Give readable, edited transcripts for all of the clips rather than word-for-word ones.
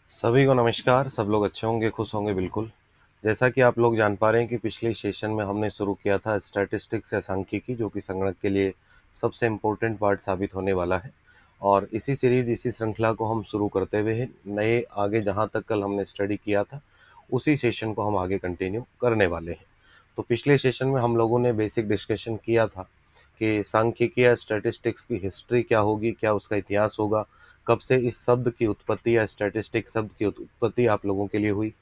सभी को नमस्कार। सब लोग अच्छे होंगे, खुश होंगे बिल्कुल। जैसा कि आप लोग जान पा रहे हैं कि पिछले सेशन में हमने शुरू किया था स्टैटिस्टिक्स या सांख्यिकी, जो कि संगणक के लिए सबसे इम्पोर्टेंट पार्ट साबित होने वाला है। और इसी सीरीज, इसी श्रृंखला को हम शुरू करते हुए नए आगे जहां तक कल हमने स्टडी किया था उसी सेशन को हम आगे कंटिन्यू करने वाले हैं। तो पिछले सेशन में हम लोगों ने बेसिक डिस्कशन किया था कि सांख्यिकी या स्टैटिस्टिक्स की हिस्ट्री क्या होगी, क्या उसका इतिहास होगा, कब से इस शब्द की उत्पत्ति या स्टैटिस्टिक्स शब्द की उत्पत्ति आप लोगों के लिए हुई,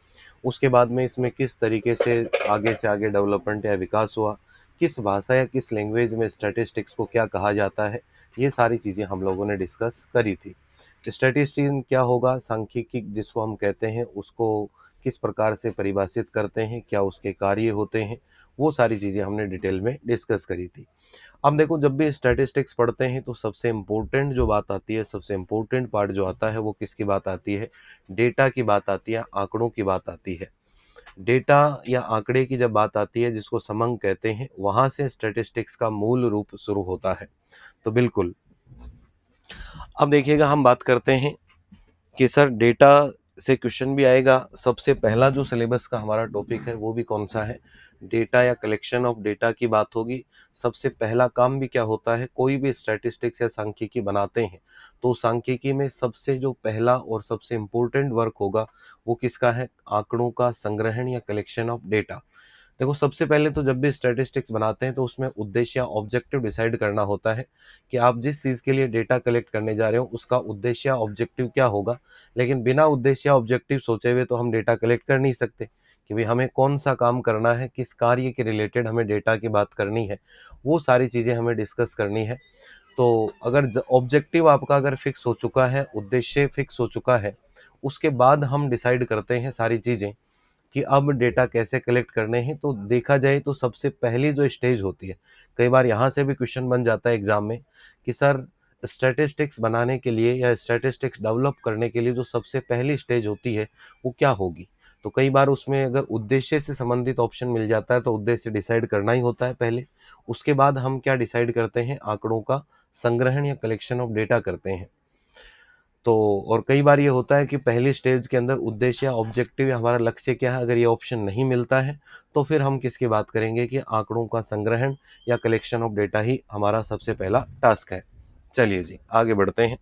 उसके बाद में इसमें किस तरीके से आगे डेवलपमेंट या विकास हुआ, किस भाषा या किस लैंग्वेज में स्टैटिस्टिक्स को क्या कहा जाता है, ये सारी चीज़ें हम लोगों ने डिस्कस करी थी। स्टैटिस्टिशियन क्या होगा, सांख्यिकी जिसको हम कहते हैं उसको किस प्रकार से परिभाषित करते हैं, क्या उसके कार्य होते हैं, वो सारी चीज़ें हमने डिटेल में डिस्कस करी थी। अब देखो, जब भी स्टैटिस्टिक्स पढ़ते हैं तो सबसे इम्पोर्टेंट जो बात आती है, सबसे इम्पोर्टेंट पार्ट जो आता है वो किसकी बात आती है? डेटा की बात आती है, आंकड़ों की बात आती है। डेटा या आंकड़े की जब बात आती है, जिसको समंक कहते हैं, वहां से स्टैटिस्टिक्स का मूल रूप शुरू होता है। तो बिल्कुल, अब देखिएगा, हम बात करते हैं कि सर डेटा से क्वेश्चन भी आएगा। सबसे पहला जो सिलेबस का हमारा टॉपिक है वो भी कौन सा है? डेटा या कलेक्शन ऑफ डेटा की बात होगी। सबसे पहला काम भी क्या होता है, कोई भी स्टैटिस्टिक्स या सांख्यिकी बनाते हैं तो सांख्यिकी में सबसे जो पहला और सबसे इम्पोर्टेंट वर्क होगा वो किसका है? आंकड़ों का संग्रहण या कलेक्शन ऑफ डेटा। देखो, सबसे पहले तो जब भी स्टैटिस्टिक्स बनाते हैं तो उसमें उद्देश्य या ऑब्जेक्टिव डिसाइड करना होता है कि आप जिस चीज़ के लिए डेटा कलेक्ट करने जा रहे हो उसका उद्देश्य या ऑब्जेक्टिव क्या होगा। लेकिन बिना उद्देश्य या ऑब्जेक्टिव सोचे हुए तो हम डेटा कलेक्ट कर नहीं सकते कि भाई हमें कौन सा काम करना है, किस कार्य के रिलेटेड हमें डेटा की बात करनी है, वो सारी चीज़ें हमें डिस्कस करनी है। तो अगर ऑब्जेक्टिव आपका अगर फिक्स हो चुका है, उद्देश्य फिक्स हो चुका है, उसके बाद हम डिसाइड करते हैं सारी चीज़ें कि अब डेटा कैसे कलेक्ट करने हैं। तो देखा जाए तो सबसे पहली जो स्टेज होती है, कई बार यहाँ से भी क्वेश्चन बन जाता है एग्जाम में कि सर स्टैटिस्टिक्स बनाने के लिए या स्टैटिस्टिक्स डेवलप करने के लिए जो सबसे पहली स्टेज होती है वो क्या होगी। तो कई बार उसमें अगर उद्देश्य से संबंधित ऑप्शन मिल जाता है तो उद्देश्य डिसाइड करना ही होता है पहले। उसके बाद हम क्या डिसाइड करते हैं? आंकड़ों का संग्रहण या कलेक्शन ऑफ डेटा करते हैं। तो और कई बार ये होता है कि पहली स्टेज के अंदर उद्देश्य या ऑब्जेक्टिव या हमारा लक्ष्य क्या है, अगर ये ऑप्शन नहीं मिलता है तो फिर हम किसकी बात करेंगे कि आंकड़ों का संग्रहण या कलेक्शन ऑफ डेटा ही हमारा सबसे पहला टास्क है। चलिए जी, आगे बढ़ते हैं।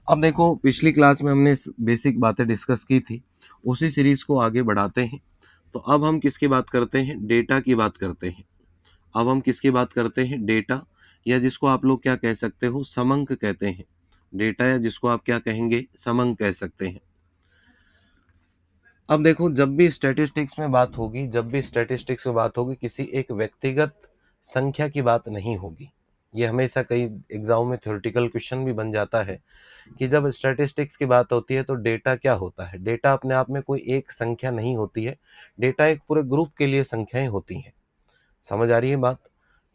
अब देखो, पिछली क्लास में हमने बेसिक बातें डिस्कस की थी, उसी सीरीज को आगे बढ़ाते हैं। तो अब हम किसकी बात करते हैं? डेटा की बात करते हैं। अब हम किसकी बात करते हैं? डेटा, या जिसको आप लोग क्या कह सकते हो? समंक कहते हैं। डेटा, या जिसको आप क्या कहेंगे? समंक कह सकते हैं। अब देखो, जब भी स्टैटिस्टिक्स में बात होगी, किसी एक व्यक्तिगत संख्या की बात नहीं होगी। ये हमेशा कई एग्जाम में थ्योरेटिकल क्वेश्चन भी बन जाता है कि जब स्टैटिस्टिक्स की बात होती है तो डेटा क्या होता है। डेटा अपने आप में कोई एक संख्या नहीं होती है, डेटा एक पूरे ग्रुप के लिए संख्याएं होती हैं। समझ आ रही है बात?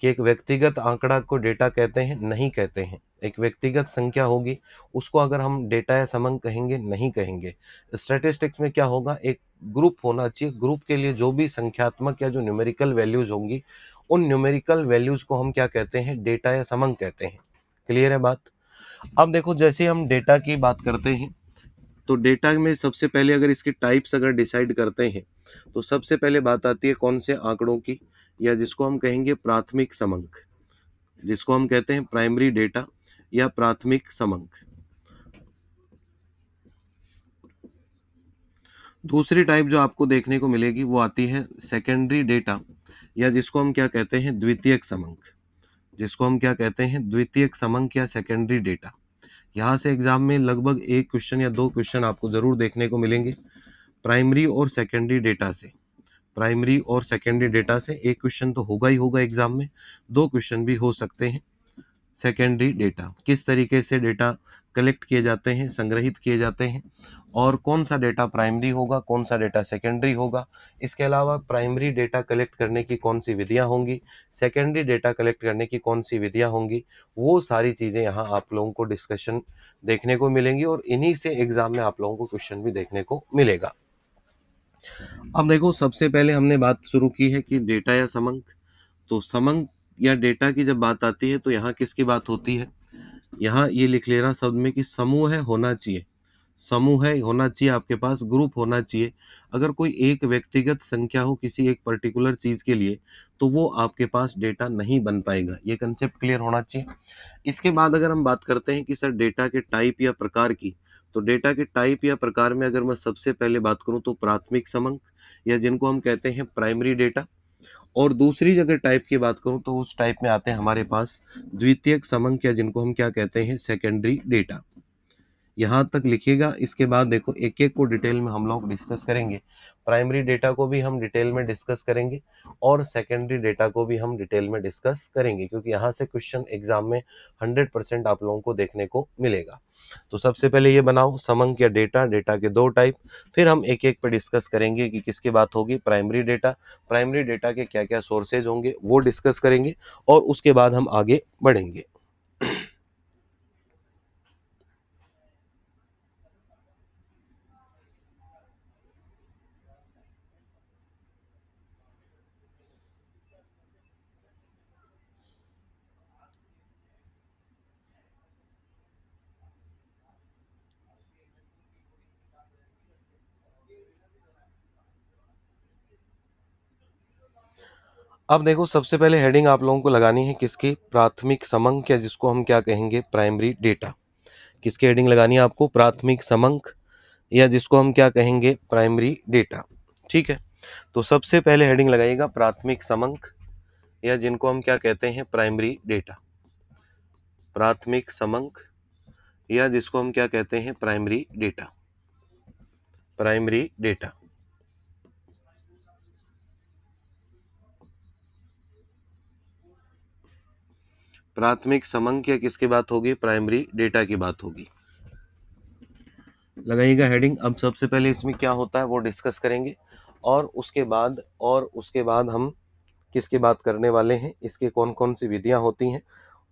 कि एक व्यक्तिगत आंकड़ा को डेटा कहते हैं? नहीं कहते हैं। एक व्यक्तिगत संख्या होगी उसको अगर हम डेटा या समंक कहेंगे? नहीं कहेंगे। स्टैटिस्टिक्स में क्या होगा? एक ग्रुप होना चाहिए, ग्रुप के लिए जो भी संख्यात्मक या जो न्यूमेरिकल वैल्यूज होंगी उन न्यूमेरिकल वैल्यूज को हम क्या कहते हैं? डेटा या समंक कहते हैं। क्लियर है बात? अब देखो, जैसे हम डेटा की बात करते हैं तो डेटा में सबसे पहले अगर इसके टाइप्स अगर डिसाइड करते हैं तो सबसे पहले बात आती है कौन से आंकड़ों की? या जिसको हम कहेंगे प्राथमिक समंक, जिसको हम कहते हैं प्राइमरी डेटा या प्राथमिक समंक। दूसरी टाइप जो आपको देखने को मिलेगी वो आती है सेकेंडरी डेटा, या जिसको हम क्या कहते हैं? द्वितीयक समंक। जिसको हम क्या कहते हैं? द्वितीयक समंक या सेकेंडरी डेटा। यहाँ से एग्जाम में लगभग एक क्वेश्चन या दो क्वेश्चन आपको जरूर देखने को मिलेंगे प्राइमरी और सेकेंडरी डेटा से। प्राइमरी और सेकेंडरी डेटा से एक क्वेश्चन तो होगा ही होगा एग्जाम में, दो क्वेश्चन भी हो सकते हैं। सेकेंडरी डेटा, किस तरीके से डेटा कलेक्ट किए जाते हैं, संग्रहित किए जाते हैं, और कौन सा डेटा प्राइमरी होगा, कौन सा डेटा सेकेंडरी होगा। इसके अलावा प्राइमरी डेटा कलेक्ट करने की कौन सी विधियां होंगी, सेकेंडरी डेटा कलेक्ट करने की कौन सी विधियां होंगी, वो सारी चीज़ें यहाँ आप लोगों को डिस्कशन देखने को मिलेंगी और इन्हीं से एग्जाम में आप लोगों को क्वेश्चन भी देखने को मिलेगा। अब देखो, सबसे पहले हमने बात शुरू की है कि डेटा या समंक। तो समंक या डेटा की जब बात आती है तो यहाँ किसकी बात होती है? यहाँ ये लिख लेना शब्द में कि समूह है होना चाहिए, समूह है होना चाहिए आपके पास, ग्रुप होना चाहिए। अगर कोई एक व्यक्तिगत संख्या हो किसी एक पर्टिकुलर चीज के लिए तो वो आपके पास डेटा नहीं बन पाएगा। ये कंसेप्ट क्लियर होना चाहिए। इसके बाद अगर हम बात करते हैं कि सर डेटा के टाइप या प्रकार की, तो डेटा के टाइप या प्रकार में अगर मैं सबसे पहले बात करूं तो प्राथमिक समंक या जिनको हम कहते हैं प्राइमरी डेटा, और दूसरी अगर टाइप की बात करूं तो उस टाइप में आते हैं हमारे पास द्वितीयक समंक या जिनको हम क्या कहते हैं सेकेंडरी डेटा। यहाँ तक लिखिएगा। इसके बाद देखो एक एक को डिटेल में हम लोग डिस्कस करेंगे। प्राइमरी डेटा को भी हम डिटेल में डिस्कस करेंगे और सेकेंडरी डेटा को भी हम डिटेल में डिस्कस करेंगे, क्योंकि यहाँ से क्वेश्चन एग्जाम में 100% आप लोगों को देखने को मिलेगा। तो सबसे पहले ये बनाओ समंक या डेटा, डेटा के दो टाइप, फिर हम एक एक पे डिस्कस करेंगे कि किसकी बात होगी प्राइमरी डेटा, प्राइमरी डेटा के क्या क्या सोर्सेज होंगे वो डिस्कस करेंगे और उसके बाद हम आगे बढ़ेंगे। अब देखो सबसे पहले हेडिंग आप लोगों को लगानी है किसकी, प्राथमिक समंक या जिसको हम क्या कहेंगे प्राइमरी डेटा। किसकी हेडिंग लगानी है आपको, प्राथमिक समंक या जिसको हम क्या कहेंगे प्राइमरी डेटा। ठीक है, तो सबसे पहले हेडिंग लगाइएगा प्राथमिक समंक या जिनको हम क्या कहते हैं प्राइमरी डेटा। प्राथमिक समंक या जिसको हम क्या कहते हैं प्राइमरी डेटा, प्राइमरी डेटा। प्राथमिक समंक या किसकी बात होगी, प्राइमरी डेटा की बात होगी। लगाइएगा हेडिंग। अब सबसे पहले इसमें क्या होता है वो डिस्कस करेंगे और उसके बाद हम किसकी बात करने वाले हैं, इसके कौन कौन सी विधियां होती हैं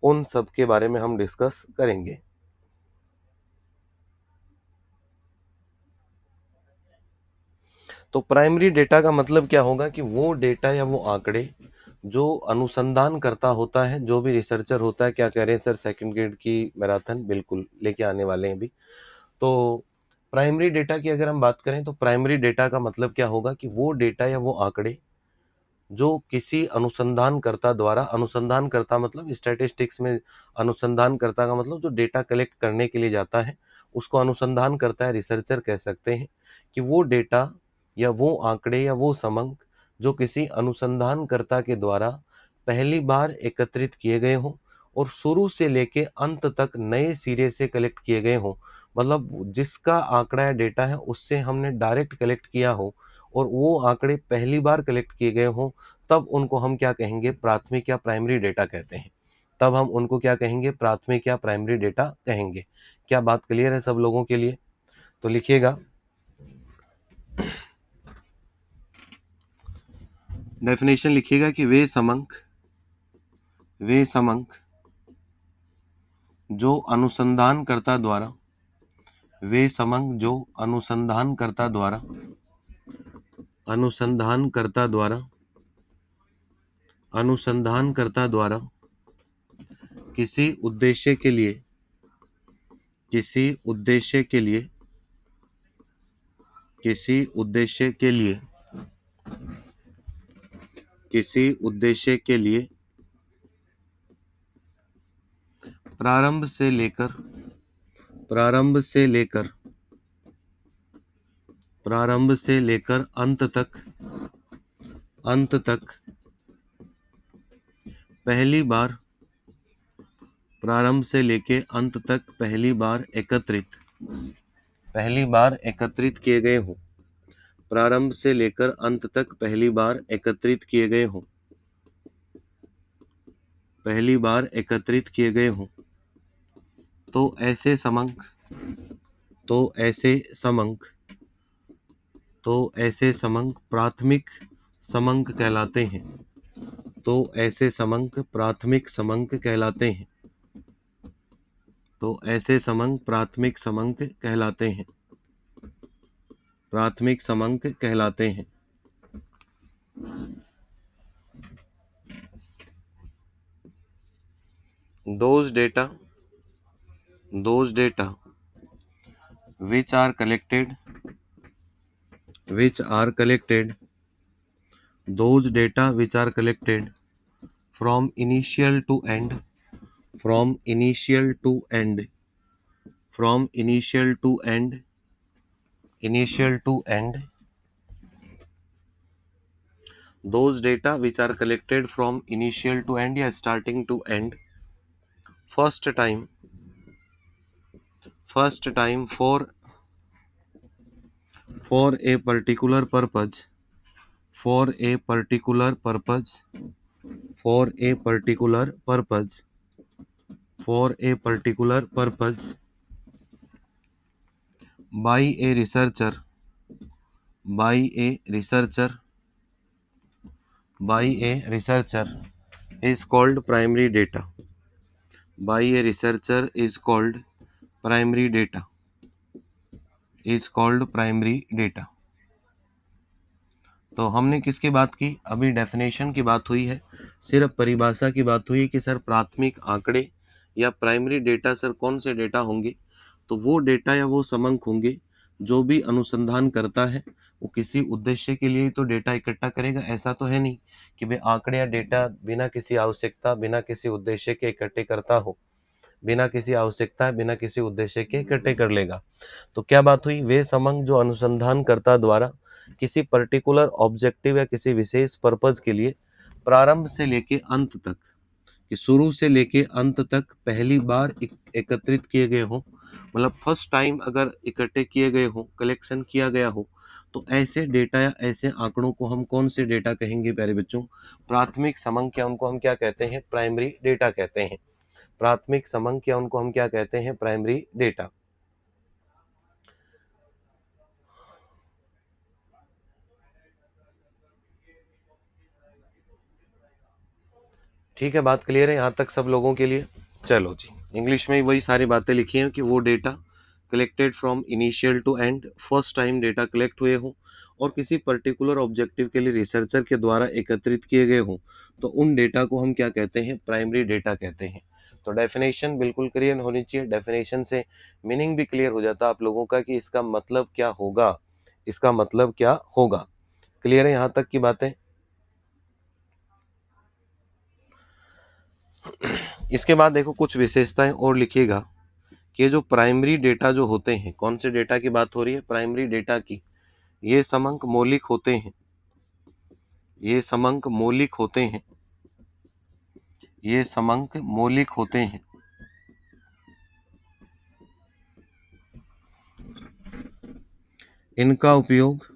उन सब के बारे में हम डिस्कस करेंगे। तो प्राइमरी डेटा का मतलब क्या होगा कि वो डेटा या वो आंकड़े जो अनुसंधान करता होता है, जो भी रिसर्चर होता है। क्या कह रहे हैं सर सेकंड ग्रेड की मैराथन, बिल्कुल लेके आने वाले हैं अभी। तो प्राइमरी डेटा की अगर हम बात करें तो प्राइमरी डेटा का मतलब क्या होगा कि वो डेटा या वो आंकड़े जो किसी अनुसंधानकर्ता द्वारा, अनुसंधानकर्ता मतलब स्टैटिस्टिक्स में अनुसंधानकर्ता का मतलब जो डेटा कलेक्ट करने के लिए जाता है उसको अनुसंधान करता है, रिसर्चर कह सकते हैं। कि वो डेटा या वो आंकड़े या वो समंक जो किसी अनुसंधानकर्ता के द्वारा पहली बार एकत्रित किए गए हों और शुरू से लेके अंत तक नए सिरे से कलेक्ट किए गए हों, मतलब जिसका आंकड़ा या डेटा है उससे हमने डायरेक्ट कलेक्ट किया हो और वो आंकड़े पहली बार कलेक्ट किए गए हों, तब उनको हम क्या कहेंगे प्राथमिक या प्राइमरी डेटा कहते हैं। तब हम उनको क्या कहेंगे प्राथमिक या प्राइमरी डेटा कहेंगे। क्या बात क्लियर है सब लोगों के लिए? तो लिखिएगा डेफिनेशन, लिखिएगा कि वे समंक जो अनुसंधानकर्ता द्वारा, वे समंक जो अनुसंधानकर्ता द्वारा, अनुसंधानकर्ता द्वारा, अनुसंधानकर्ता द्वारा किसी उद्देश्य के लिए, किसी उद्देश्य के लिए, किसी उद्देश्य के लिए, किसी उद्देश्य के लिए प्रारंभ से लेकर, प्रारंभ से लेकर, प्रारंभ से लेकर अंत तक, अंत तक पहली बार, प्रारंभ से लेके अंत तक पहली बार एकत्रित, पहली बार एकत्रित किए गए हों, प्रारंभ से लेकर अंत तक पहली बार एकत्रित किए गए हों, पहली बार एकत्रित किए गए हों, तो ऐसे समंक, तो ऐसे समंक, तो ऐसे समंक प्राथमिक समंक कहलाते हैं। तो ऐसे समंक प्राथमिक समंक कहलाते हैं। तो ऐसे समंक प्राथमिक समंक कहलाते हैं, प्राथमिक समंक कहलाते हैं। Those data, those data which are collected those data which are collected from initial to end from initial to end from initial to end initial to end those data which are collected from initial to end या starting to end first time for a particular purpose for a particular purpose for a particular purpose for a particular purpose by a researcher by a researcher by a researcher is called primary data by a researcher is called primary data is called primary data। तो हमने किसकी बात की, अभी definition की बात हुई है, सिर्फ परिभाषा की बात हुई कि सर प्राथमिक आंकड़े या प्राइमरी डेटा सर कौन से डेटा होंगे, तो वो डेटा या वो समंक होंगे जो भी अनुसंधान करता है वो किसी उद्देश्य के लिए तो डेटा इकट्ठा करेगा। ऐसा तो है नहीं कि भाई आंकड़े या डेटा बिना किसी आवश्यकता बिना किसी उद्देश्य के इकट्ठे करता हो, बिना किसी आवश्यकता बिना किसी उद्देश्य के इकट्ठे कर लेगा। तो क्या बात हुई, वे समंक जो अनुसंधानकर्ता द्वारा किसी पर्टिकुलर ऑब्जेक्टिव या किसी विशेष पर्पज के लिए प्रारंभ से लेके अंत तक कि शुरू से लेके अंत तक पहली बार एकत्रित किए गए हों, मतलब फर्स्ट टाइम अगर इकट्ठे किए गए हों, कलेक्शन किया गया हो, तो ऐसे डेटा या ऐसे आंकड़ों को हम कौन से डेटा कहेंगे प्यारे बच्चों, प्राथमिक समंक, या उनको हम क्या कहते हैं, प्राइमरी डेटा कहते हैं। प्राथमिक समंक या उनको हम क्या कहते हैं, प्राइमरी डेटा। ठीक है, बात क्लियर है यहाँ तक सब लोगों के लिए। चलो जी, इंग्लिश में वही सारी बातें लिखी हैं कि वो data collected from initial to end, first time data collect हुए हों और किसी पर्टिकुलर ऑब्जेक्टिव के लिए रिसर्चर के द्वारा एकत्रित किए गए हों, तो उन डेटा को हम क्या कहते हैं, प्राइमरी डेटा कहते हैं। तो डेफिनेशन बिल्कुल क्लियर होनी चाहिए, डेफिनेशन से मीनिंग भी क्लियर हो जाता है आप लोगों का कि इसका मतलब क्या होगा, इसका मतलब क्या होगा। क्लियर है यहाँ तक की बातें। इसके बाद देखो कुछ विशेषताएं और लिखिएगा कि जो प्राइमरी डेटा जो होते हैं, कौन से डेटा की बात हो रही है, प्राइमरी डेटा की, ये समंक मौलिक होते हैं, ये समंक मौलिक होते हैं, ये समंक मौलिक होते हैं। इनका उपयोग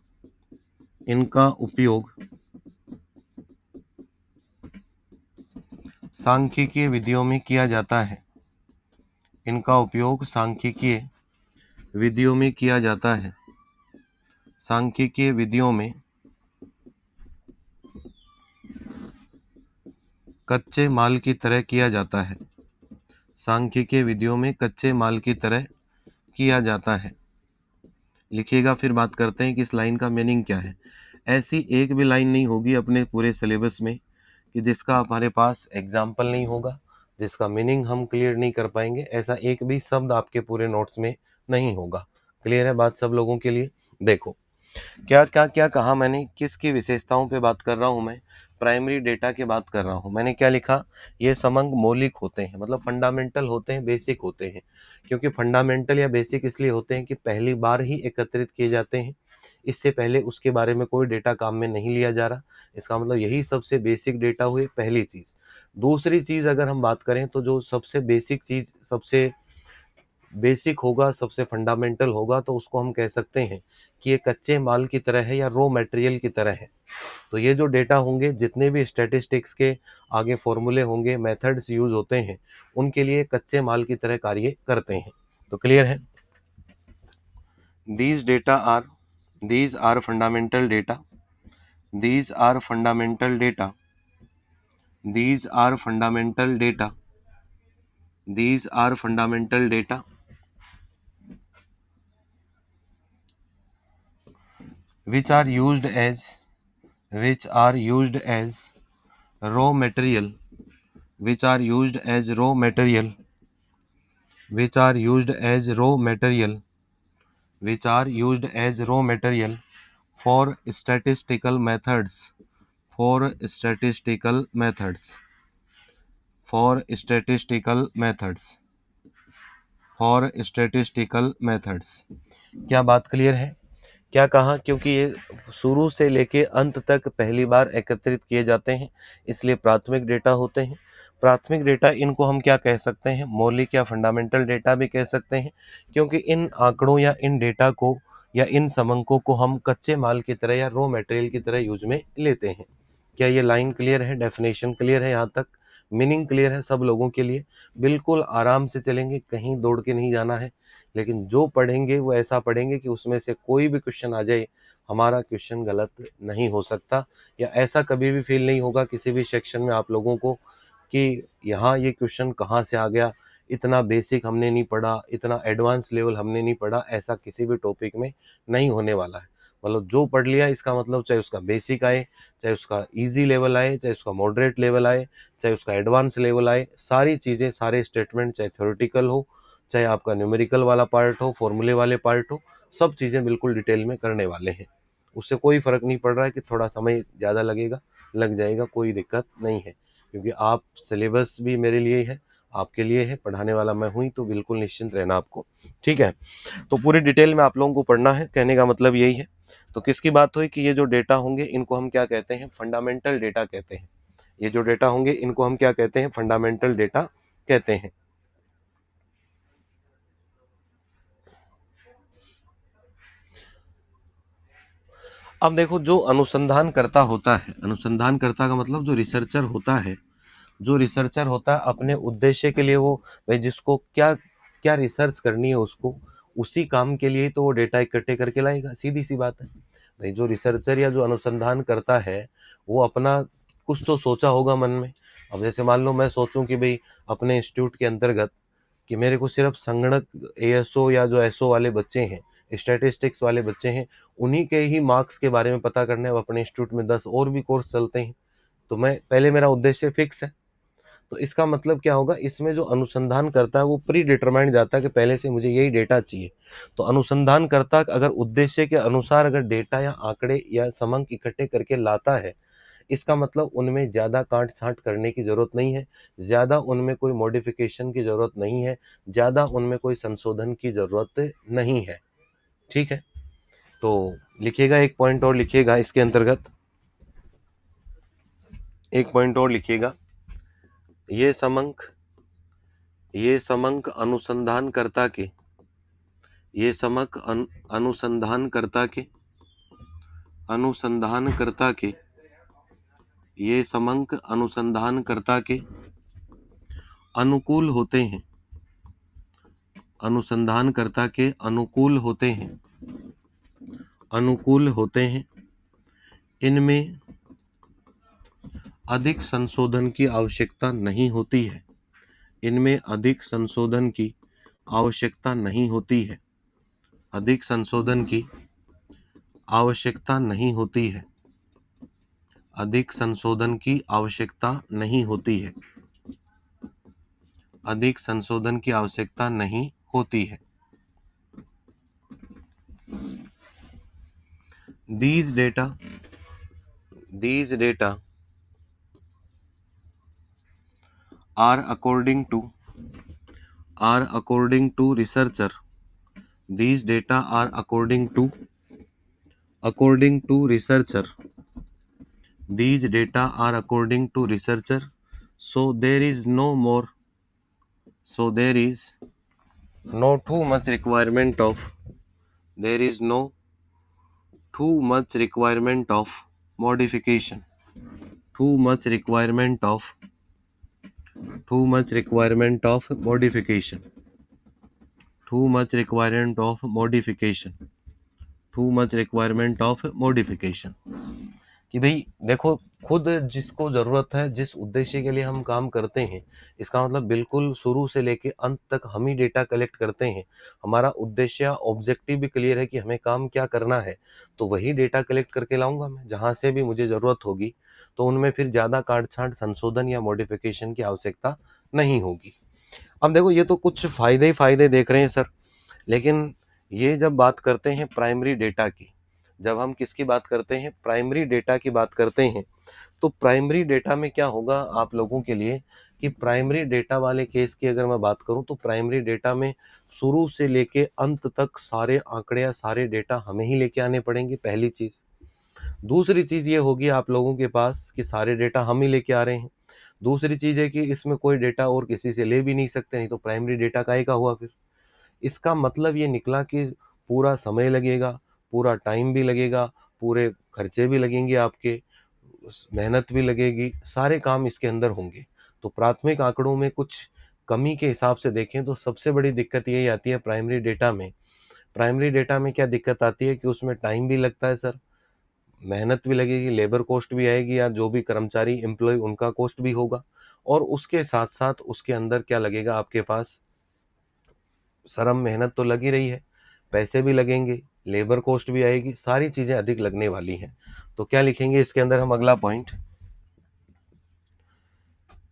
सांख्यिकीय विधियों में किया जाता है, इनका उपयोग सांख्यिकीय विधियों में किया जाता है, सांख्यिकीय विधियों में कच्चे माल की तरह किया जाता है, सांख्यिकीय विधियों में कच्चे माल की तरह किया जाता है। लिखिएगा, फिर बात करते हैं कि इस लाइन का मीनिंग क्या है। ऐसी एक भी लाइन नहीं होगी अपने पूरे सिलेबस में कि जिसका हमारे पास एग्जाम्पल नहीं होगा, जिसका मीनिंग हम क्लियर नहीं कर पाएंगे, ऐसा एक भी शब्द आपके पूरे नोट्स में नहीं होगा। क्लियर है बात सब लोगों के लिए। देखो क्या क्या क्या कहा मैंने, किसकी विशेषताओं पे बात कर रहा हूं मैं, प्राइमरी डेटा की बात कर रहा हूं। मैंने क्या लिखा, ये समंक मौलिक होते हैं, मतलब फंडामेंटल होते हैं, बेसिक होते हैं। क्योंकि फंडामेंटल या बेसिक इसलिए होते हैं कि पहली बार ही एकत्रित किए जाते हैं, इससे पहले उसके बारे में कोई डेटा काम में नहीं लिया जा रहा। इसका मतलब यही सबसे बेसिक डेटा हुए, पहली चीज। दूसरी चीज अगर हम बात करें तो जो सबसे बेसिक चीज, सबसे बेसिक होगा, सबसे फंडामेंटल होगा, तो उसको हम कह सकते हैं कि ये कच्चे माल की तरह है या रॉ मटेरियल की तरह है। तो ये जो डेटा होंगे, जितने भी स्टैटिस्टिक्स के आगे फॉर्मूले होंगे, मेथड्स यूज होते हैं, उनके लिए कच्चे माल की तरह कार्य करते हैं। तो क्लियर है। these are fundamental data these are fundamental data these are fundamental data these are fundamental data which are used as raw material which are used as raw material which are used as raw material, which are used as raw material for statistical methods, for statistical methods, for statistical methods, for statistical methods। क्या बात clear है? क्या कहा? क्योंकि ये शुरू से लेके अंत तक पहली बार एकत्रित किए जाते हैं, इसलिए प्राथमिक डेटा होते हैं। प्राथमिक डेटा, इनको हम क्या कह सकते हैं? मौलिक या फंडामेंटल डेटा भी कह सकते हैं, क्योंकि इन आंकड़ों या इन डेटा को या इन समंकों को हम कच्चे माल की तरह या रॉ मटेरियल की तरह यूज में लेते हैं। क्या ये लाइन क्लियर है? डेफिनेशन क्लियर है? यहाँ तक मीनिंग क्लियर है सब लोगों के लिए? बिल्कुल आराम से चलेंगे, कहीं दौड़ के नहीं जाना है, लेकिन जो पढ़ेंगे वो ऐसा पढ़ेंगे कि उसमें से कोई भी क्वेश्चन आ जाए, हमारा क्वेश्चन गलत नहीं हो सकता, या ऐसा कभी भी फील नहीं होगा किसी भी सेक्शन में आप लोगों को कि यहाँ ये क्वेश्चन कहाँ से आ गया, इतना बेसिक हमने नहीं पढ़ा, इतना एडवांस लेवल हमने नहीं पढ़ा, ऐसा किसी भी टॉपिक में नहीं होने वाला है। मतलब जो पढ़ लिया, इसका मतलब चाहे उसका बेसिक आए, चाहे उसका इजी लेवल आए, चाहे उसका मॉडरेट लेवल आए, चाहे उसका एडवांस लेवल आए, सारी चीज़ें, सारे स्टेटमेंट, चाहे थ्योरेटिकल हो, चाहे आपका न्यूमेरिकल वाला पार्ट हो, फॉर्मूले वाले पार्ट हो, सब चीज़ें बिल्कुल डिटेल में करने वाले हैं। उससे कोई फ़र्क नहीं पड़ रहा है कि थोड़ा समय ज़्यादा लगेगा, लग जाएगा, कोई दिक्कत नहीं है, क्योंकि आप सिलेबस भी मेरे लिए है, आपके लिए है, पढ़ाने वाला मैं हुई, तो बिल्कुल निश्चिंत रहना आपको। ठीक है, तो पूरी डिटेल में आप लोगों को पढ़ना है, कहने का मतलब यही है। तो किसकी बात हुई कि ये जो डेटा होंगे इनको हम क्या कहते हैं? फंडामेंटल डेटा कहते हैं। ये जो डेटा होंगे इनको हम क्या कहते हैं? फंडामेंटल डेटा कहते हैं। अब देखो, जो अनुसंधानकर्ता होता है, अनुसंधानकर्ता का मतलब जो रिसर्चर होता है, जो रिसर्चर होता है अपने उद्देश्य के लिए, वो भाई जिसको क्या क्या रिसर्च करनी है, उसको उसी काम के लिए तो वो डेटा इकट्ठे करके लाएगा, सीधी सी बात है। भाई जो रिसर्चर या जो अनुसंधान करता है, वो अपना कुछ तो सोचा होगा मन में। अब जैसे मान लो मैं सोचूं कि भाई अपने इंस्टीट्यूट के अंतर्गत कि मेरे को सिर्फ संगणक एएसओ या जो एसओ वाले बच्चे हैं, स्टैटिस्टिक्स वाले बच्चे हैं, उन्हीं के ही मार्क्स के बारे में पता करना है। अपने इंस्टीट्यूट में 10 और भी कोर्स चलते हैं, तो मैं पहले, मेरा उद्देश्य फिक्स है। तो इसका मतलब क्या होगा? इसमें जो अनुसंधान करता है वो प्री डिटरमाइंड जाता है कि पहले से मुझे यही डेटा चाहिए। तो अनुसंधान करता अगर उद्देश्य के अनुसार अगर डेटा या आंकड़े या समंक इकट्ठे करके लाता है, इसका मतलब उनमें ज़्यादा काट छांट करने की ज़रूरत नहीं है, ज़्यादा उनमें कोई मॉडिफिकेशन की ज़रूरत नहीं है, ज़्यादा उनमें कोई संशोधन की ज़रूरत नहीं है। ठीक है, तो लिखिएगा, एक पॉइंट और लिखिएगा इसके अंतर्गत, एक पॉइंट और लिखिएगा। ये समंक अनुसंधानकर्ता के, ये समक अनुसंधानकर्ता के, अनुसंधानकर्ता के, ये समंक अनुसंधानकर्ता के अनुकूल होते हैं, अनुसंधानकर्ता के अनुकूल होते हैं, अनुकूल होते हैं। इनमें अधिक संशोधन की आवश्यकता नहीं होती है, इनमें अधिक संशोधन की आवश्यकता नहीं होती है, अधिक संशोधन की आवश्यकता नहीं होती है, अधिक संशोधन की आवश्यकता नहीं होती है, अधिक संशोधन की आवश्यकता नहीं होती है। These data are according to researcher. These data are according to researcher. These data are according to researcher. So there is no too much requirement of, there is no too much requirement of modification, too much requirement of modification, too much requirement of modification, too much requirement of modification। कि भाई देखो, खुद जिसको जरूरत है, जिस उद्देश्य के लिए हम काम करते हैं, इसका मतलब बिल्कुल शुरू से लेके अंत तक हम ही डेटा कलेक्ट करते हैं। हमारा उद्देश्य, ऑब्जेक्टिव भी क्लियर है कि हमें काम क्या करना है, तो वही डेटा कलेक्ट करके लाऊंगा मैं जहां से भी मुझे जरूरत होगी। तो उनमें फिर ज्यादा काट छांट, संशोधन या मॉडिफिकेशन की आवश्यकता नहीं होगी। अब देखो ये तो कुछ फायदे ही फायदे देख रहे हैं सर, लेकिन ये जब बात करते हैं प्राइमरी डेटा की, जब हम किसकी बात करते हैं, प्राइमरी डेटा की बात करते हैं, तो प्राइमरी डेटा में क्या होगा आप लोगों के लिए कि प्राइमरी डेटा वाले केस की अगर मैं बात करूं तो प्राइमरी डेटा में शुरू से लेके अंत तक सारे आंकड़े या सारे डेटा हमें ही लेके आने पड़ेंगे, पहली चीज। दूसरी चीज ये होगी आप लोगों के पास कि सारे डेटा हम ही लेके आ रहे हैं। दूसरी चीज है कि इसमें कोई डेटा और किसी से ले भी नहीं सकते, नहीं तो प्राइमरी डेटा काहे का हुआ फिर। इसका मतलब ये निकला कि पूरा समय लगेगा, पूरा टाइम भी लगेगा, पूरे खर्चे भी लगेंगे आपके, मेहनत भी लगेगी, सारे काम इसके अंदर होंगे। तो प्राथमिक आंकड़ों में कुछ कमी के हिसाब से देखें तो सबसे बड़ी दिक्कत यही आती है प्राइमरी डेटा में। प्राइमरी डेटा में क्या दिक्कत आती है कि उसमें टाइम भी लगता है सर, मेहनत भी लगेगी, लेबर कॉस्ट भी आएगी, या जो भी कर्मचारी एम्प्लॉय उनका कॉस्ट भी होगा, और उसके साथ साथ उसके अंदर क्या लगेगा आपके पास, श्रम मेहनत तो लगी रही है, पैसे भी लगेंगे, लेबर कॉस्ट भी आएगी, सारी चीजें अधिक लगने वाली हैं। तो क्या लिखेंगे इसके अंदर हम, अगला पॉइंट,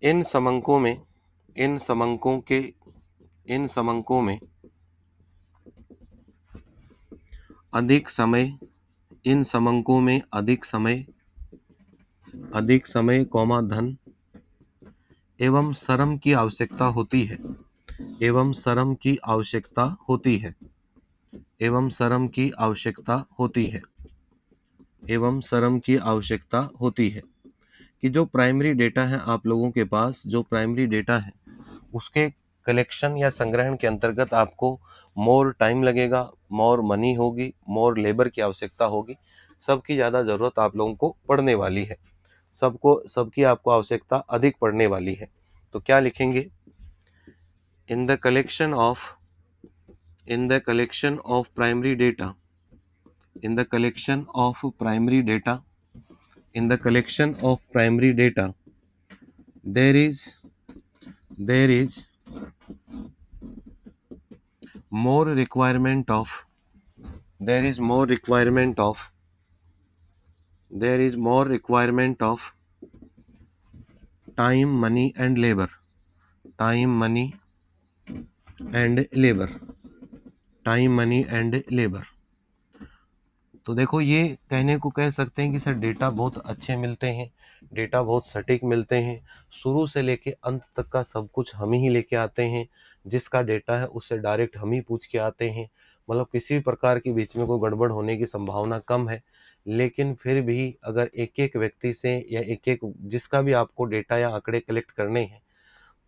इन समंकों में इन समंकों के इन समंकों में अधिक समय इन समंकों में अधिक समय कौमा धन एवं श्रम की आवश्यकता होती है एवं श्रम की आवश्यकता होती है एवं श्रम की आवश्यकता होती है एवं श्रम की आवश्यकता होती है कि जो प्राइमरी डेटा है आप लोगों के पास, जो प्राइमरी डेटा है उसके कलेक्शन या संग्रहण के अंतर्गत आपको मोर टाइम लगेगा, मोर मनी होगी, मोर लेबर की आवश्यकता होगी, सबकी ज़्यादा ज़रूरत आप लोगों को पड़ने वाली है, सबकी आपको आवश्यकता अधिक पड़ने वाली है। तो क्या लिखेंगे, in the collection of primary data in the collection of primary data there is more requirement of there is more requirement of there is more requirement of time money and labor time money and labor time money and labor। तो देखो ये कहने को कह सकते हैं कि sir data बहुत अच्छे मिलते हैं, डेटा बहुत सटीक मिलते हैं, शुरू से लेके अंत तक का सब कुछ हम ही लेके आते हैं, जिसका डेटा है उससे डायरेक्ट हम ही पूछ के आते हैं, मतलब किसी भी प्रकार के बीच में कोई गड़बड़ होने की संभावना कम है। लेकिन फिर भी अगर एक एक व्यक्ति से या एक एक जिसका भी आपको डेटा या आंकड़े कलेक्ट करने हैं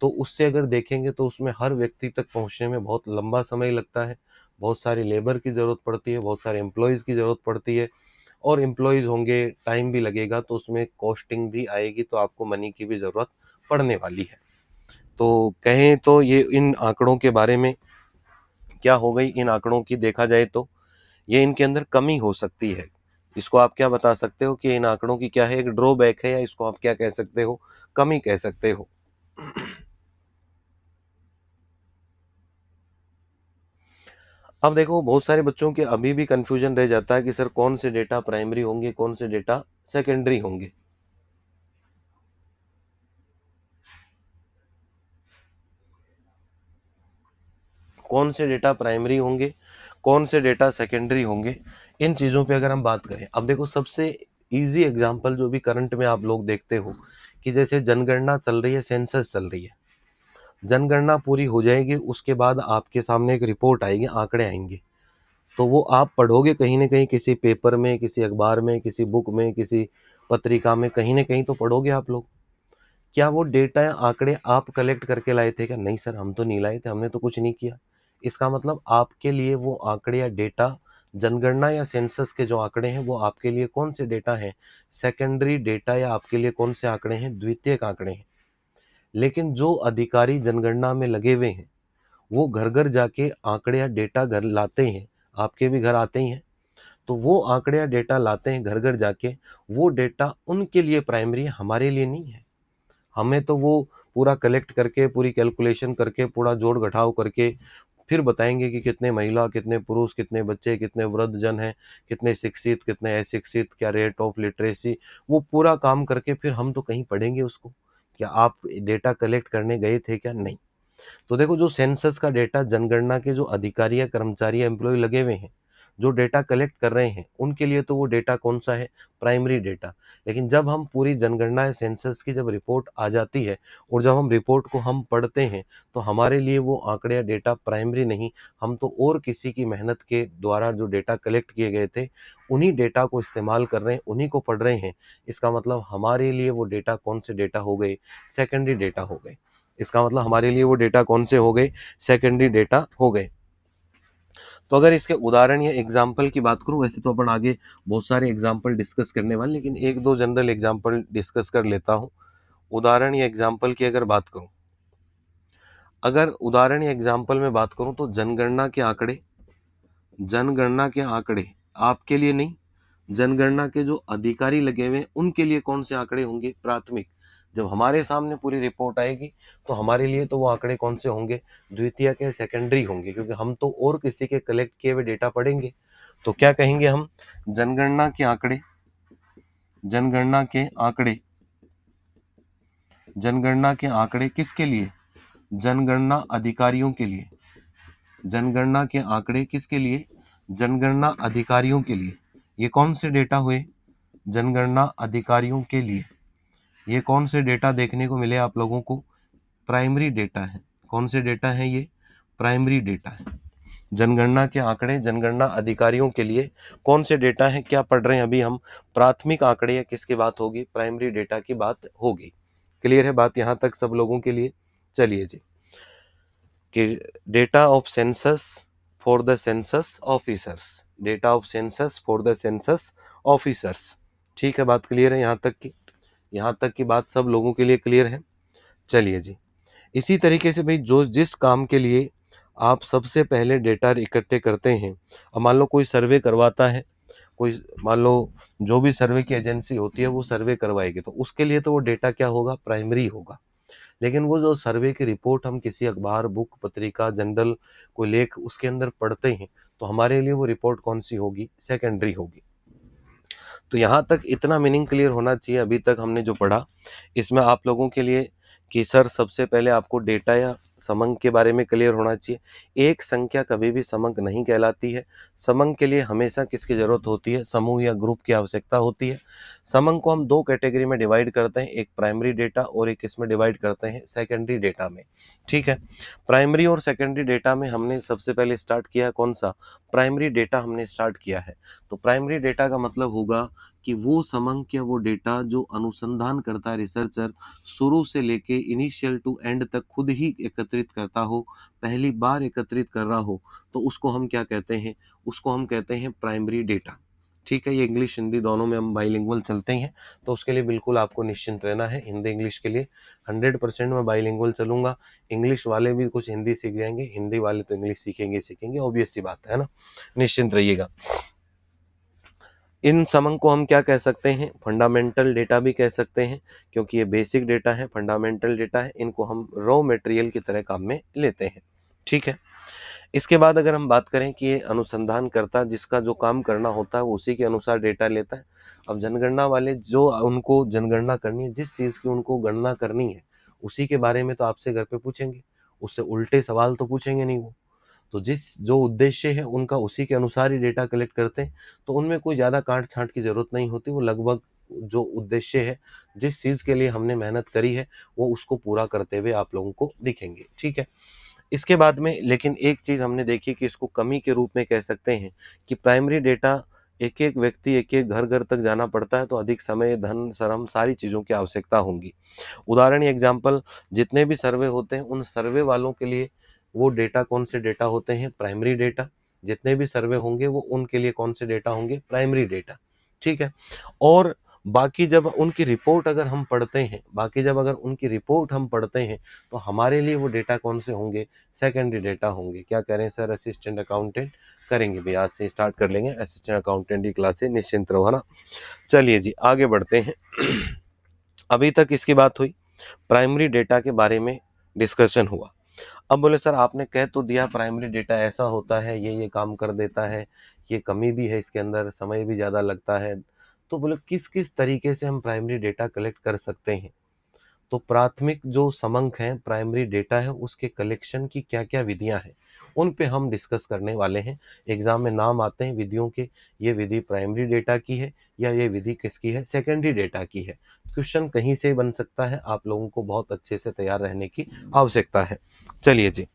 तो उससे अगर देखेंगे तो उसमें हर व्यक्ति तक पहुंचने में बहुत लंबा समय लगता है, बहुत सारी लेबर की ज़रूरत पड़ती है, बहुत सारे एम्प्लॉयज़ की ज़रूरत पड़ती है, और एम्प्लॉयज़ होंगे, टाइम भी लगेगा, तो उसमें कॉस्टिंग भी आएगी, तो आपको मनी की भी ज़रूरत पड़ने वाली है। तो कहें तो ये इन आंकड़ों के बारे में क्या हो गई, इन आंकड़ों की देखा जाए तो ये इनके अंदर कमी हो सकती है। इसको आप क्या बता सकते हो कि इन आंकड़ों की क्या है, एक ड्रॉबैक है, या इसको आप क्या कह सकते हो, कमी कह सकते हो। अब देखो बहुत सारे बच्चों के अभी भी कंफ्यूजन रह जाता है कि सर कौन से डेटा प्राइमरी होंगे, कौन से डेटा सेकेंडरी होंगे। कौन से डेटा प्राइमरी होंगे, कौन से डेटा सेकेंडरी होंगे, इन चीज़ों पे अगर हम बात करें, अब देखो सबसे इजी एग्जांपल जो भी करंट में आप लोग देखते हो कि जैसे जनगणना चल रही है, सेंसस चल रही है, जनगणना पूरी हो जाएगी, उसके बाद आपके सामने एक रिपोर्ट आएगी, आंकड़े आएंगे, तो वो आप पढ़ोगे कहीं ना कहीं, किसी पेपर में, किसी अखबार में, किसी बुक में, किसी पत्रिका में, कहीं ना कहीं तो पढ़ोगे आप लोग। क्या वो डेटा या आंकड़े आप कलेक्ट करके लाए थे क्या? नहीं सर, हम तो नहीं लाए थे, हमने तो कुछ नहीं किया। इसका मतलब आपके लिए वो आंकड़े या डेटा, जनगणना या सेंसस के जो आंकड़े हैं वो आपके लिए कौन से डेटा हैं, सेकेंडरी डेटा, या आपके लिए कौन से आंकड़े हैं, द्वितीयक आंकड़े हैं। लेकिन जो अधिकारी जनगणना में लगे हुए हैं वो घर घर जाके आंकड़े या डेटा घर लाते हैं, आपके भी घर आते ही हैं, तो वो आंकड़े या डेटा लाते हैं घर घर जाके, वो डेटा उनके लिए प्राइमरी है, हमारे लिए नहीं है। हमें तो वो पूरा कलेक्ट करके, पूरी कैलकुलेशन करके, पूरा जोड़ घटाव करके फिर बताएंगे कि कितने महिला, कितने पुरुष, कितने बच्चे, कितने वृद्ध जन हैं, कितने शिक्षित, कितने अशिक्षित, क्या रेट ऑफ लिटरेसी, वो पूरा काम करके फिर हम तो कहीं पढ़ेंगे उसको। क्या आप डेटा कलेक्ट करने गए थे क्या? नहीं। तो देखो जो सेंसस का डेटा, जनगणना के जो अधिकारी या कर्मचारी या एम्प्लॉय लगे हुए हैं, जो डेटा कलेक्ट कर रहे हैं, उनके लिए तो वो डेटा कौन सा है, प्राइमरी डेटा। लेकिन जब हम पूरी जनगणना या सेंसस की जब रिपोर्ट आ जाती है और जब हम रिपोर्ट को हम पढ़ते हैं, तो हमारे लिए वो आंकड़े या डेटा प्राइमरी नहीं, हम तो और किसी की मेहनत के द्वारा जो डेटा कलेक्ट किए गए थे, उन्हीं डेटा को इस्तेमाल कर रहे हैं, उन्हीं को पढ़ रहे हैं। इसका मतलब हमारे लिए वो डेटा कौन से डेटा हो गए, सेकेंडरी डेटा हो गए। इसका मतलब हमारे लिए वो डेटा कौन से हो गए, सेकेंडरी डेटा हो गए। तो अगर इसके उदाहरण या एग्जाम्पल की बात करूं, वैसे तो अपन आगे बहुत सारे एग्जाम्पल डिस्कस करने वाले, लेकिन एक दो जनरल एग्जाम्पल डिस्कस कर लेता हूं। उदाहरण या एग्जाम्पल की अगर बात करूं, अगर उदाहरण या एग्जाम्पल में बात करूं तो जनगणना के आंकड़े, जनगणना के आंकड़े आपके लिए नहीं, जनगणना के जो अधिकारी लगे हुए हैं उनके लिए कौन से आंकड़े होंगे, प्राथमिक। जब हमारे सामने पूरी रिपोर्ट आएगी तो हमारे लिए तो वो आंकड़े कौन से होंगे, द्वितीय के, सेकेंडरी होंगे, क्योंकि हम तो और किसी के कलेक्ट किए हुए डेटा पढ़ेंगे। तो क्या कहेंगे हम, जनगणना के आंकड़े, जनगणना के आंकड़े, जनगणना के आंकड़े किसके लिए, जनगणना अधिकारियों के लिए। जनगणना के आंकड़े किसके लिए, जनगणना अधिकारियों के लिए। ये कौन से डेटा हुए, जनगणना अधिकारियों के लिए। ये कौन से डेटा देखने को मिले आप लोगों को, प्राइमरी डेटा है। कौन से डेटा है ये, प्राइमरी डेटा है। जनगणना के आंकड़े जनगणना अधिकारियों के लिए कौन से डेटा है, क्या पढ़ रहे हैं अभी हम, प्राथमिक आंकड़े, या किसकी बात होगी, प्राइमरी डेटा की बात होगी। क्लियर है बात यहां तक सब लोगों के लिए। चलिए जी, कि data of census for the census officers, data of census for the census officers. ठीक है, बात क्लियर है यहाँ तक की, यहाँ तक की बात सब लोगों के लिए क्लियर है। चलिए जी, इसी तरीके से भाई जो जिस काम के लिए आप सबसे पहले डेटा इकट्ठे करते हैं, अब मान लो कोई सर्वे करवाता है, कोई मान लो जो भी सर्वे की एजेंसी होती है वो सर्वे करवाएगी, तो उसके लिए तो वो डेटा क्या होगा, प्राइमरी होगा। लेकिन वो जो सर्वे की रिपोर्ट हम किसी अखबार, बुक, पत्रिका, जनरल, कोई लेख उसके अंदर पढ़ते हैं, तो हमारे लिए वो रिपोर्ट कौन सी होगी, सेकेंडरी होगी। तो यहाँ तक इतना मीनिंग क्लियर होना चाहिए अभी तक हमने जो पढ़ा इसमें आप लोगों के लिए, कि सर सबसे पहले आपको डेटा या समंक के बारे में क्लियर होना चाहिए। एक संख्या कभी भी समंक नहीं कहलाती है। समंक के लिए हमेशा किसकी जरूरत होती है, समूह या ग्रुप की आवश्यकता होती है। समंक को हम दो कैटेगरी में डिवाइड करते हैं, एक प्राइमरी डेटा और एक इसमें डिवाइड करते हैं सेकेंडरी डेटा में। ठीक है, प्राइमरी और सेकेंडरी डेटा में हमने सबसे पहले स्टार्ट किया कौन सा, प्राइमरी डेटा हमने स्टार्ट किया है। तो प्राइमरी डेटा का मतलब होगा कि वो समंक या वो डेटा जो अनुसंधान करता है रिसर्चर, शुरू से लेके इनिशियल टू एंड तक खुद ही एकत्रित करता हो, पहली बार एकत्रित कर रहा हो, तो उसको हम क्या कहते हैं, उसको हम कहते हैं प्राइमरी डेटा। ठीक है, ये इंग्लिश हिंदी दोनों में हम बाइलिंगुअल चलते हैं, तो उसके लिए बिल्कुल आपको निश्चिंत रहना है। हिंदी इंग्लिश के लिए 100% मैं बाइलिंगुअल चलूंगा। इंग्लिश वाले भी कुछ हिंदी सीख जाएंगे, हिंदी वाले तो इंग्लिश सीखेंगे सीखेंगे, ऑब्वियस सी बात है ना, निश्चिंत रहिएगा। इन समंक को हम क्या कह सकते हैं, फंडामेंटल डेटा भी कह सकते हैं, क्योंकि ये बेसिक डेटा है, फंडामेंटल डेटा है, इनको हम रॉ मटेरियल की तरह काम में लेते हैं। ठीक है, इसके बाद अगर हम बात करें कि ये अनुसंधान करता, जिसका जो काम करना होता है वो उसी के अनुसार डेटा लेता है। अब जनगणना वाले जो उनको जनगणना करनी है, जिस चीज़ की उनको गणना करनी है, उसी के बारे में तो आपसे घर पे पूछेंगे, उससे उल्टे सवाल तो पूछेंगे नहीं वो। तो जिस जो उद्देश्य है उनका उसी के अनुसार ही डेटा कलेक्ट करते हैं, तो उनमें कोई ज़्यादा काट छांट की जरूरत नहीं होती। वो लगभग जो उद्देश्य है, जिस चीज़ के लिए हमने मेहनत करी है, वो उसको पूरा करते हुए आप लोगों को दिखेंगे। ठीक है, इसके बाद में लेकिन एक चीज़ हमने देखी कि इसको कमी के रूप में कह सकते हैं कि प्राइमरी डेटा एक एक व्यक्ति, एक एक घर घर तक जाना पड़ता है, तो अधिक समय, धन, श्रम, सारी चीज़ों की आवश्यकता होगी। उदाहरण एग्जाम्पल, जितने भी सर्वे होते हैं उन सर्वे वालों के लिए वो डेटा कौन से डेटा होते हैं, प्राइमरी डेटा। जितने भी सर्वे होंगे वो उनके लिए कौन से डेटा होंगे, प्राइमरी डेटा। ठीक है, और बाकी जब उनकी रिपोर्ट अगर हम पढ़ते हैं, बाकी जब अगर उनकी रिपोर्ट हम पढ़ते हैं, तो हमारे लिए वो डेटा कौन से होंगे, सेकेंडरी डेटा होंगे। क्या करें सर, असिस्टेंट अकाउंटेंट करेंगे भी, आज से स्टार्ट कर लेंगे असिस्टेंट अकाउंटेंट की क्लास से, निश्चिंत रहो, है ना। चलिए जी आगे बढ़ते हैं। अभी तक इसकी बात हुई, प्राइमरी डेटा के बारे में डिस्कशन हुआ। अब बोले सर आपने कह तो दिया प्राइमरी डेटा ऐसा होता है, ये काम कर देता है, ये कमी भी है इसके अंदर, समय भी ज़्यादा लगता है, तो बोले किस किस तरीके से हम प्राइमरी डेटा कलेक्ट कर सकते हैं। तो प्राथमिक जो समंक है, प्राइमरी डेटा है, उसके कलेक्शन की क्या क्या विधियां हैं, उन पे हम डिस्कस करने वाले हैं। एग्जाम में नाम आते हैं विधियों के, ये विधि प्राइमरी डेटा की है या ये विधि किसकी है, सेकेंडरी डेटा की है। क्वेश्चन कहीं से बन सकता है, आप लोगों को बहुत अच्छे से तैयार रहने की आवश्यकता है। चलिए जी,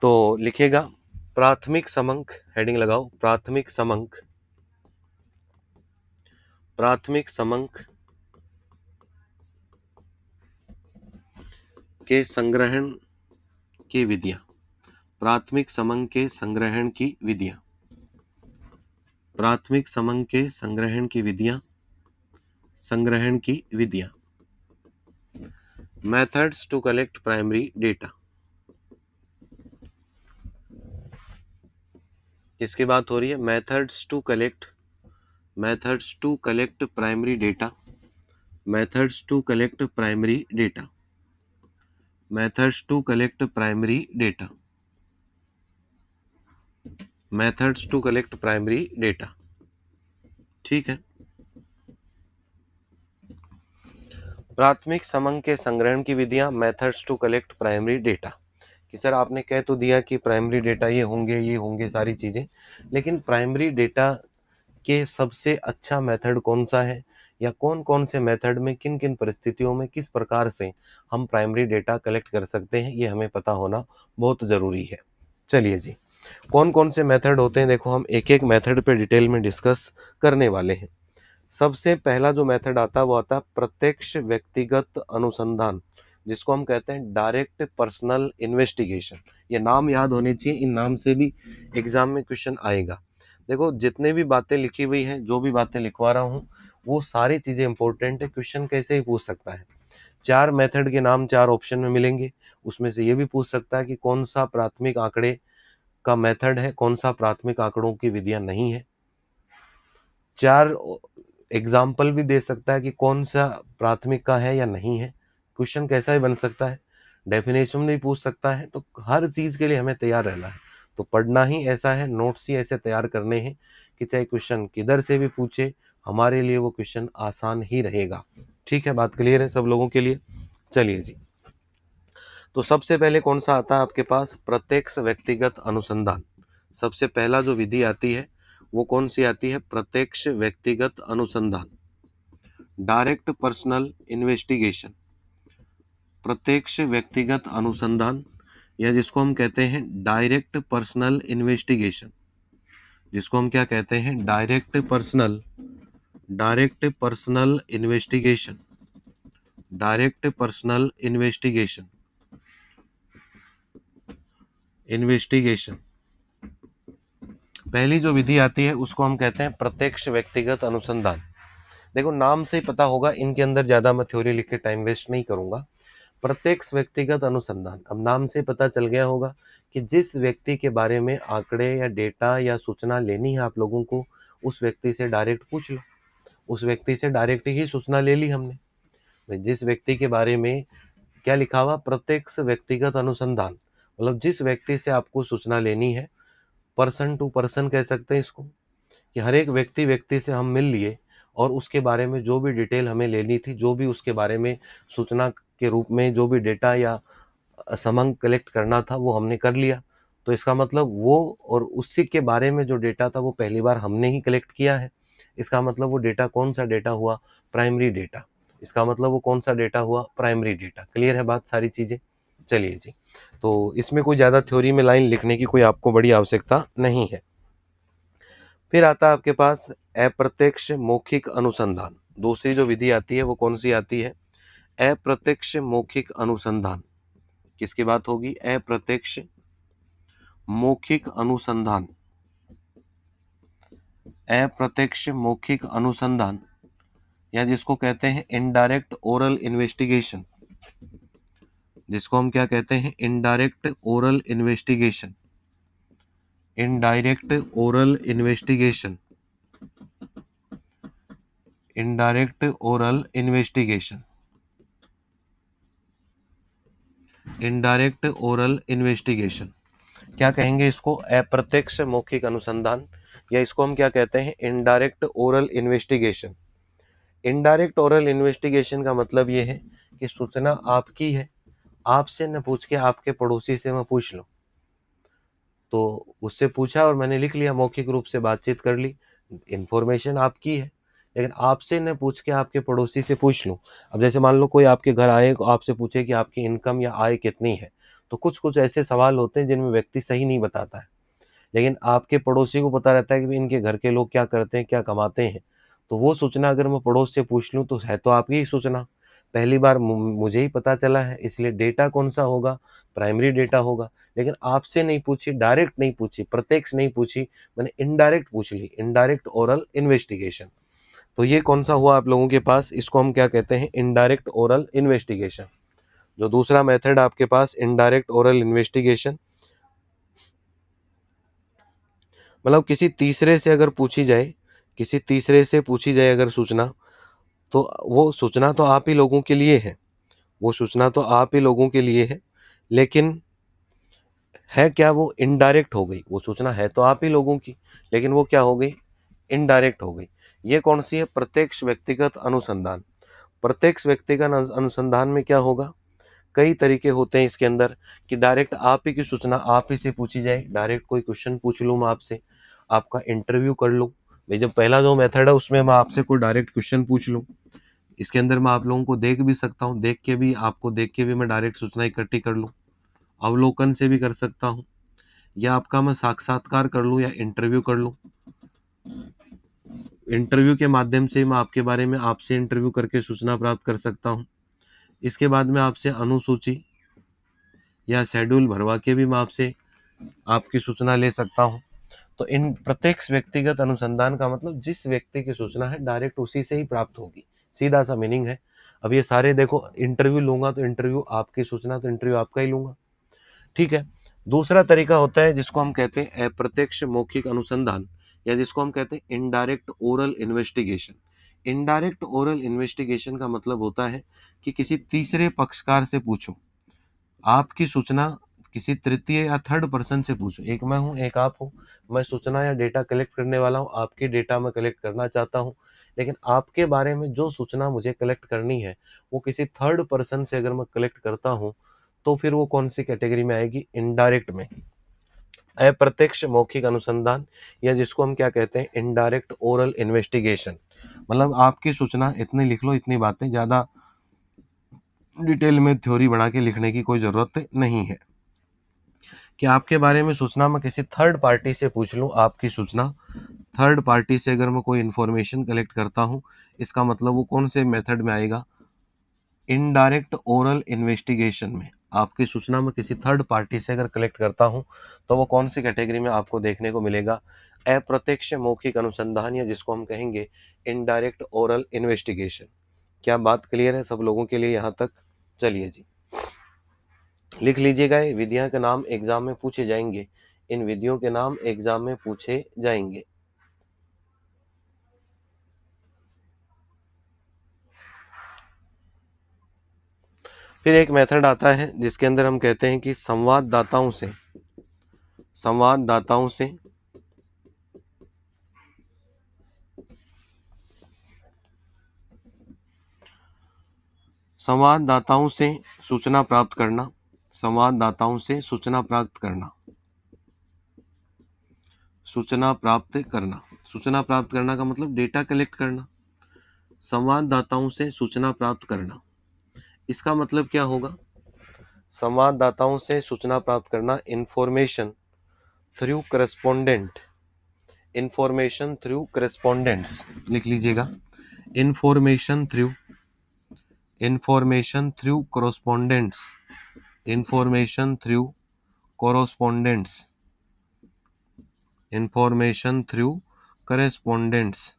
तो लिखिएगा प्राथमिक समंक, हेडिंग लगाओ प्राथमिक समंक, प्राथमिक समंक के संग्रहण की विधियां, प्राथमिक समंक के संग्रहण की विधियां, प्राथमिक समंक के संग्रहण की विधियां, संग्रहण की विधियां। Methods to collect primary data, किसकी बात हो रही है, methods to collect, methods to collect primary data, methods to collect primary data, methods to collect primary data, methods to collect primary data. ठीक है, प्राथमिक समंक के संग्रहण की विधियां, methods to collect primary data. कि सर आपने कह तो दिया कि प्राइमरी डेटा ये होंगे सारी चीजें, लेकिन प्राइमरी डेटा के सबसे अच्छा मेथड कौन सा है, या कौन कौन से मेथड में किन किन परिस्थितियों में किस प्रकार से हम प्राइमरी डेटा कलेक्ट कर सकते हैं, ये हमें पता होना बहुत ज़रूरी है। चलिए जी, कौन कौन से मेथड होते हैं, देखो हम एक एक मेथड पे डिटेल में डिस्कस करने वाले हैं। सबसे पहला जो मेथड आता है वो आता है प्रत्यक्ष व्यक्तिगत अनुसंधान, जिसको हम कहते हैं डायरेक्ट पर्सनल इन्वेस्टिगेशन। ये नाम याद होने चाहिए, इन नाम से भी एग्जाम में क्वेश्चन आएगा। देखो जितने भी बातें लिखी हुई हैं, जो भी बातें लिखवा रहा हूँ, वो सारी चीजें इंपॉर्टेंट है, क्वेश्चन कैसे ही पूछ सकता है। 4 मेथड के नाम 4 ऑप्शन में मिलेंगे, उसमें से ये भी पूछ सकता है कि कौन सा प्राथमिक आंकड़े का मेथड है, कौन सा प्राथमिक आंकड़ों की विधियां नहीं है। 4 एग्जाम्पल भी दे सकता है कि कौन सा प्राथमिक का है या नहीं है। क्वेश्चन कैसा ही बन सकता है, डेफिनेशन भी पूछ सकता है। तो हर चीज के लिए हमें तैयार रहना है। तो पढ़ना ही ऐसा है, नोट्स ही ऐसे तैयार करने हैं कि चाहे क्वेश्चन किधर से भी पूछे, हमारे लिए वो क्वेश्चन आसान ही रहेगा। ठीक है, बात क्लियर है सब लोगों के लिए। चलिए जी, तो सबसे पहले कौन सा आता है आपके पास, प्रत्यक्ष व्यक्तिगत अनुसंधान। सबसे पहला जो विधि आती है वो कौन सी आती है, प्रत्यक्ष व्यक्तिगत अनुसंधान, डायरेक्ट पर्सनल इन्वेस्टिगेशन। प्रत्यक्ष व्यक्तिगत अनुसंधान, या जिसको हम कहते हैं डायरेक्ट पर्सनल इन्वेस्टिगेशन, जिसको हम क्या कहते हैं, direct personal investigation, direct personal investigation, investigation. पहली जो विधि आती है उसको हम कहते हैं प्रत्यक्ष व्यक्तिगत अनुसंधान। देखो नाम से ही पता होगा, इनके अंदर ज्यादा मैं थ्योरी लिख के टाइम वेस्ट नहीं करूंगा। प्रत्यक्ष व्यक्तिगत अनुसंधान, अब नाम से पता चल गया होगा कि जिस व्यक्ति के बारे में आंकड़े या डेटा या सूचना लेनी है आप लोगों को, उस व्यक्ति से डायरेक्ट पूछ लो, उस व्यक्ति से डायरेक्ट ही सूचना ले ली हमने। जिस व्यक्ति के बारे में क्या लिखा हुआ, प्रत्यक्ष व्यक्तिगत अनुसंधान, मतलब जिस व्यक्ति से आपको सूचना लेनी है, पर्सन टू पर्सन कह सकते हैं इसको, कि हर एक व्यक्ति से हम मिल लिए और उसके बारे में जो भी डिटेल हमें लेनी थी, जो भी उसके बारे में सूचना के रूप में जो भी डेटा या समंक कलेक्ट करना था वो हमने कर लिया। तो इसका मतलब वो और उसी के बारे में जो डेटा था वो पहली बार हमने ही कलेक्ट किया है। इसका मतलब वो डेटा कौन सा डेटा हुआ, प्राइमरी डेटा। इसका मतलब वो कौन सा डेटा हुआ, प्राइमरी डेटा। क्लियर है बात सारी चीजें। चलिए जी, तो इसमें कोई ज्यादा थ्योरी में लाइन लिखने की कोई आपको बड़ी आवश्यकता नहीं है। फिर आता है आपके पास अप्रत्यक्ष मौखिक अनुसंधान। दूसरी जो विधि आती है वो कौन सी आती है, अप्रत्यक्ष मौखिक अनुसंधान। किसकी बात होगी, अप्रत्यक्ष मौखिक अनुसंधान, अप्रत्यक्ष मौखिक अनुसंधान, या जिसको कहते हैं इनडायरेक्ट ओरल इन्वेस्टिगेशन, जिसको हम क्या कहते हैं, indirect oral investigation, indirect oral investigation, indirect oral investigation, indirect oral investigation. क्या कहेंगे इसको, अप्रत्यक्ष मौखिक अनुसंधान, या इसको हम क्या कहते हैं, indirect oral investigation. Indirect oral investigation का मतलब ये है कि सूचना आपकी है, आपसे न पूछ के आपके पड़ोसी से मैं पूछ लूं, तो उससे पूछा और मैंने लिख लिया, मौखिक रूप से बातचीत कर ली, इंफॉर्मेशन आपकी है, लेकिन आपसे न पूछ के आपके पड़ोसी से पूछ लूं। अब जैसे मान लो कोई आपके घर आए, आपसे पूछे कि आपकी इनकम या आय कितनी है, तो कुछ कुछ ऐसे सवाल होते हैं जिनमें व्यक्ति सही नहीं बताता है, लेकिन आपके पड़ोसी को पता रहता है कि इनके घर के लोग क्या करते हैं, क्या कमाते हैं। तो वो सूचना अगर मैं पड़ोस से पूछ लूँ तो है तो आपकी ही सूचना, पहली बार मुझे ही पता चला है, इसलिए डेटा कौन सा होगा, प्राइमरी डेटा होगा। लेकिन आपसे नहीं पूछी, डायरेक्ट नहीं पूछी, प्रत्यक्ष नहीं पूछी, मैंने इनडायरेक्ट पूछ ली, इनडायरेक्ट ओरल इन्वेस्टिगेशन। तो ये कौन सा हुआ आप लोगों के पास, इसको हम क्या कहते हैं, इनडायरेक्ट ओरल इन्वेस्टिगेशन। जो दूसरा मेथड आपके पास इनडायरेक्ट ओरल इन्वेस्टिगेशन, मतलब किसी तीसरे से अगर पूछी जाए, किसी तीसरे से पूछी जाए अगर सूचना, तो वो सूचना तो आप ही लोगों के लिए है, वो सूचना तो आप ही लोगों के लिए है, लेकिन है क्या, वो इनडायरेक्ट हो गई। वो सूचना है तो आप ही लोगों की, लेकिन वो क्या हो गई, इनडायरेक्ट हो गई। ये कौन सी है, प्रत्यक्ष व्यक्तिगत अनुसंधान। प्रत्यक्ष व्यक्तिगत अनुसंधान में क्या होगा, कई तरीके होते हैं इसके अंदर, कि डायरेक्ट आप ही की सूचना आप ही से पूछी जाए, डायरेक्ट कोई क्वेश्चन पूछ लूँ मैं आपसे, आपका इंटरव्यू कर लूँ। भाई जब पहला जो मेथड है उसमें मैं आपसे कोई डायरेक्ट क्वेश्चन पूछ लूँ, इसके अंदर मैं आप लोगों को देख भी सकता हूँ, देख के भी आपको देख के भी मैं डायरेक्ट सूचना इकट्ठी कर लूँ, अवलोकन से भी कर सकता हूँ, या आपका मैं साक्षात्कार कर लूँ या इंटरव्यू कर लूँ। इंटरव्यू के माध्यम से मैं आपके बारे में आपसे इंटरव्यू करके सूचना प्राप्त कर सकता हूँ। इसके बाद में आपसे अनुसूची या शेड्यूल भरवा के भी मैं आपसे आपकी सूचना ले सकता हूँ। तो इन प्रत्यक्ष व्यक्तिगत अनुसंधान का मतलब जिस व्यक्ति की सूचना है डायरेक्ट उसी से ही प्राप्त होगी, सीधा सा मीनिंग है। अब ये सारे देखो, इंटरव्यू लूंगा तो इंटरव्यू आपकी सूचना, तो इंटरव्यू आपका ही लूंगा, ठीक है। दूसरा तरीका होता है जिसको हम कहते हैं अप्रत्यक्ष मौखिक अनुसंधान, या जिसको हम कहते हैं indirect oral investigation. Indirect oral investigation का मतलब होता है कि किसी तीसरे पक्षकार से पूछो, आपकी सूचना किसी तृतीय या थर्ड पर्सन से पूछो, एक मैं हूँ एक आप हो, मैं सूचना या डेटा कलेक्ट करने वाला हूँ, आपकी डेटा मैं कलेक्ट करना चाहता हूँ, लेकिन आपके बारे में जो सूचना मुझे कलेक्ट करनी है वो किसी थर्ड पर्सन से अगर मैं कलेक्ट करता हूँ, तो फिर वो कौन सी कैटेगरी में आएगी, इनडायरेक्ट में, अप्रत्यक्ष मौखिक अनुसंधान, या जिसको हम क्या कहते हैं, इनडायरेक्ट ओरल इन्वेस्टिगेशन। मतलब आपकी सूचना, इतनी लिख लो, इतनी बातें, ज़्यादा डिटेल में थ्योरी बना के लिखने की कोई ज़रूरत नहीं है, कि आपके बारे में सूचना मैं किसी थर्ड पार्टी से पूछ लूँ। आपकी सूचना थर्ड पार्टी से अगर मैं कोई इन्फॉर्मेशन कलेक्ट करता हूँ, इसका मतलब वो कौन से मेथड में आएगा, इनडायरेक्ट ओरल इन्वेस्टिगेशन में। आपकी सूचना मैं किसी थर्ड पार्टी से अगर कलेक्ट करता हूँ तो वो कौन सी कैटेगरी में आपको देखने को मिलेगा, अप्रत्यक्ष मौखिक अनुसंधान, या जिसको हम कहेंगे इनडायरेक्ट ओरल इन्वेस्टिगेशन। क्या बात क्लियर है सब लोगों के लिए यहाँ तक? चलिए जी, लिख लीजिएगा, ये विधियां के नाम एग्जाम में पूछे जाएंगे, इन विधियों के नाम एग्जाम में पूछे जाएंगे। फिर एक मेथड आता है जिसके अंदर हम कहते हैं कि संवाददाताओं से संवाददाताओं से संवाददाताओं से सूचना प्राप्त करना, संवाददाताओं से सूचना प्राप्त करना, सूचना प्राप्त करना। सूचना प्राप्त करना का मतलब डेटा कलेक्ट करना, संवाददाताओं से सूचना प्राप्त करना। इसका मतलब क्या होगा, संवाददाताओं से सूचना प्राप्त करना, information through correspondent, information through correspondents, लिख लीजिएगा, information through, information through correspondence, information through correspondence, information through correspondents.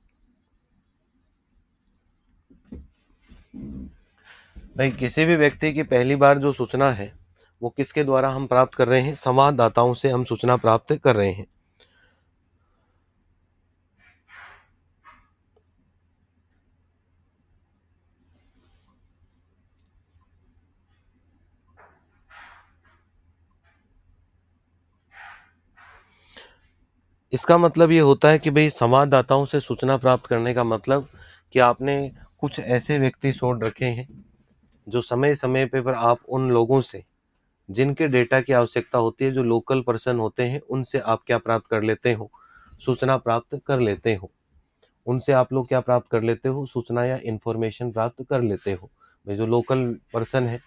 भाई किसी भी व्यक्ति की पहली बार जो सूचना है वो किसके द्वारा हम प्राप्त कर रहे हैं, संवाददाताओं से हम सूचना प्राप्त कर रहे हैं। इसका मतलब ये होता है कि भाई संवाददाताओं से सूचना प्राप्त करने का मतलब कि आपने कुछ ऐसे व्यक्ति छोड़ रखे हैं जो समय समय पे पर आप उन लोगों से जिनके डेटा की आवश्यकता होती है, जो लोकल पर्सन होते हैं, उनसे आप क्या प्राप्त कर लेते हो, सूचना प्राप्त कर लेते हो। उनसे आप लोग क्या प्राप्त कर लेते हो, सूचना या इंफॉर्मेशन प्राप्त कर लेते हो। भाई जो लोकल पर्सन है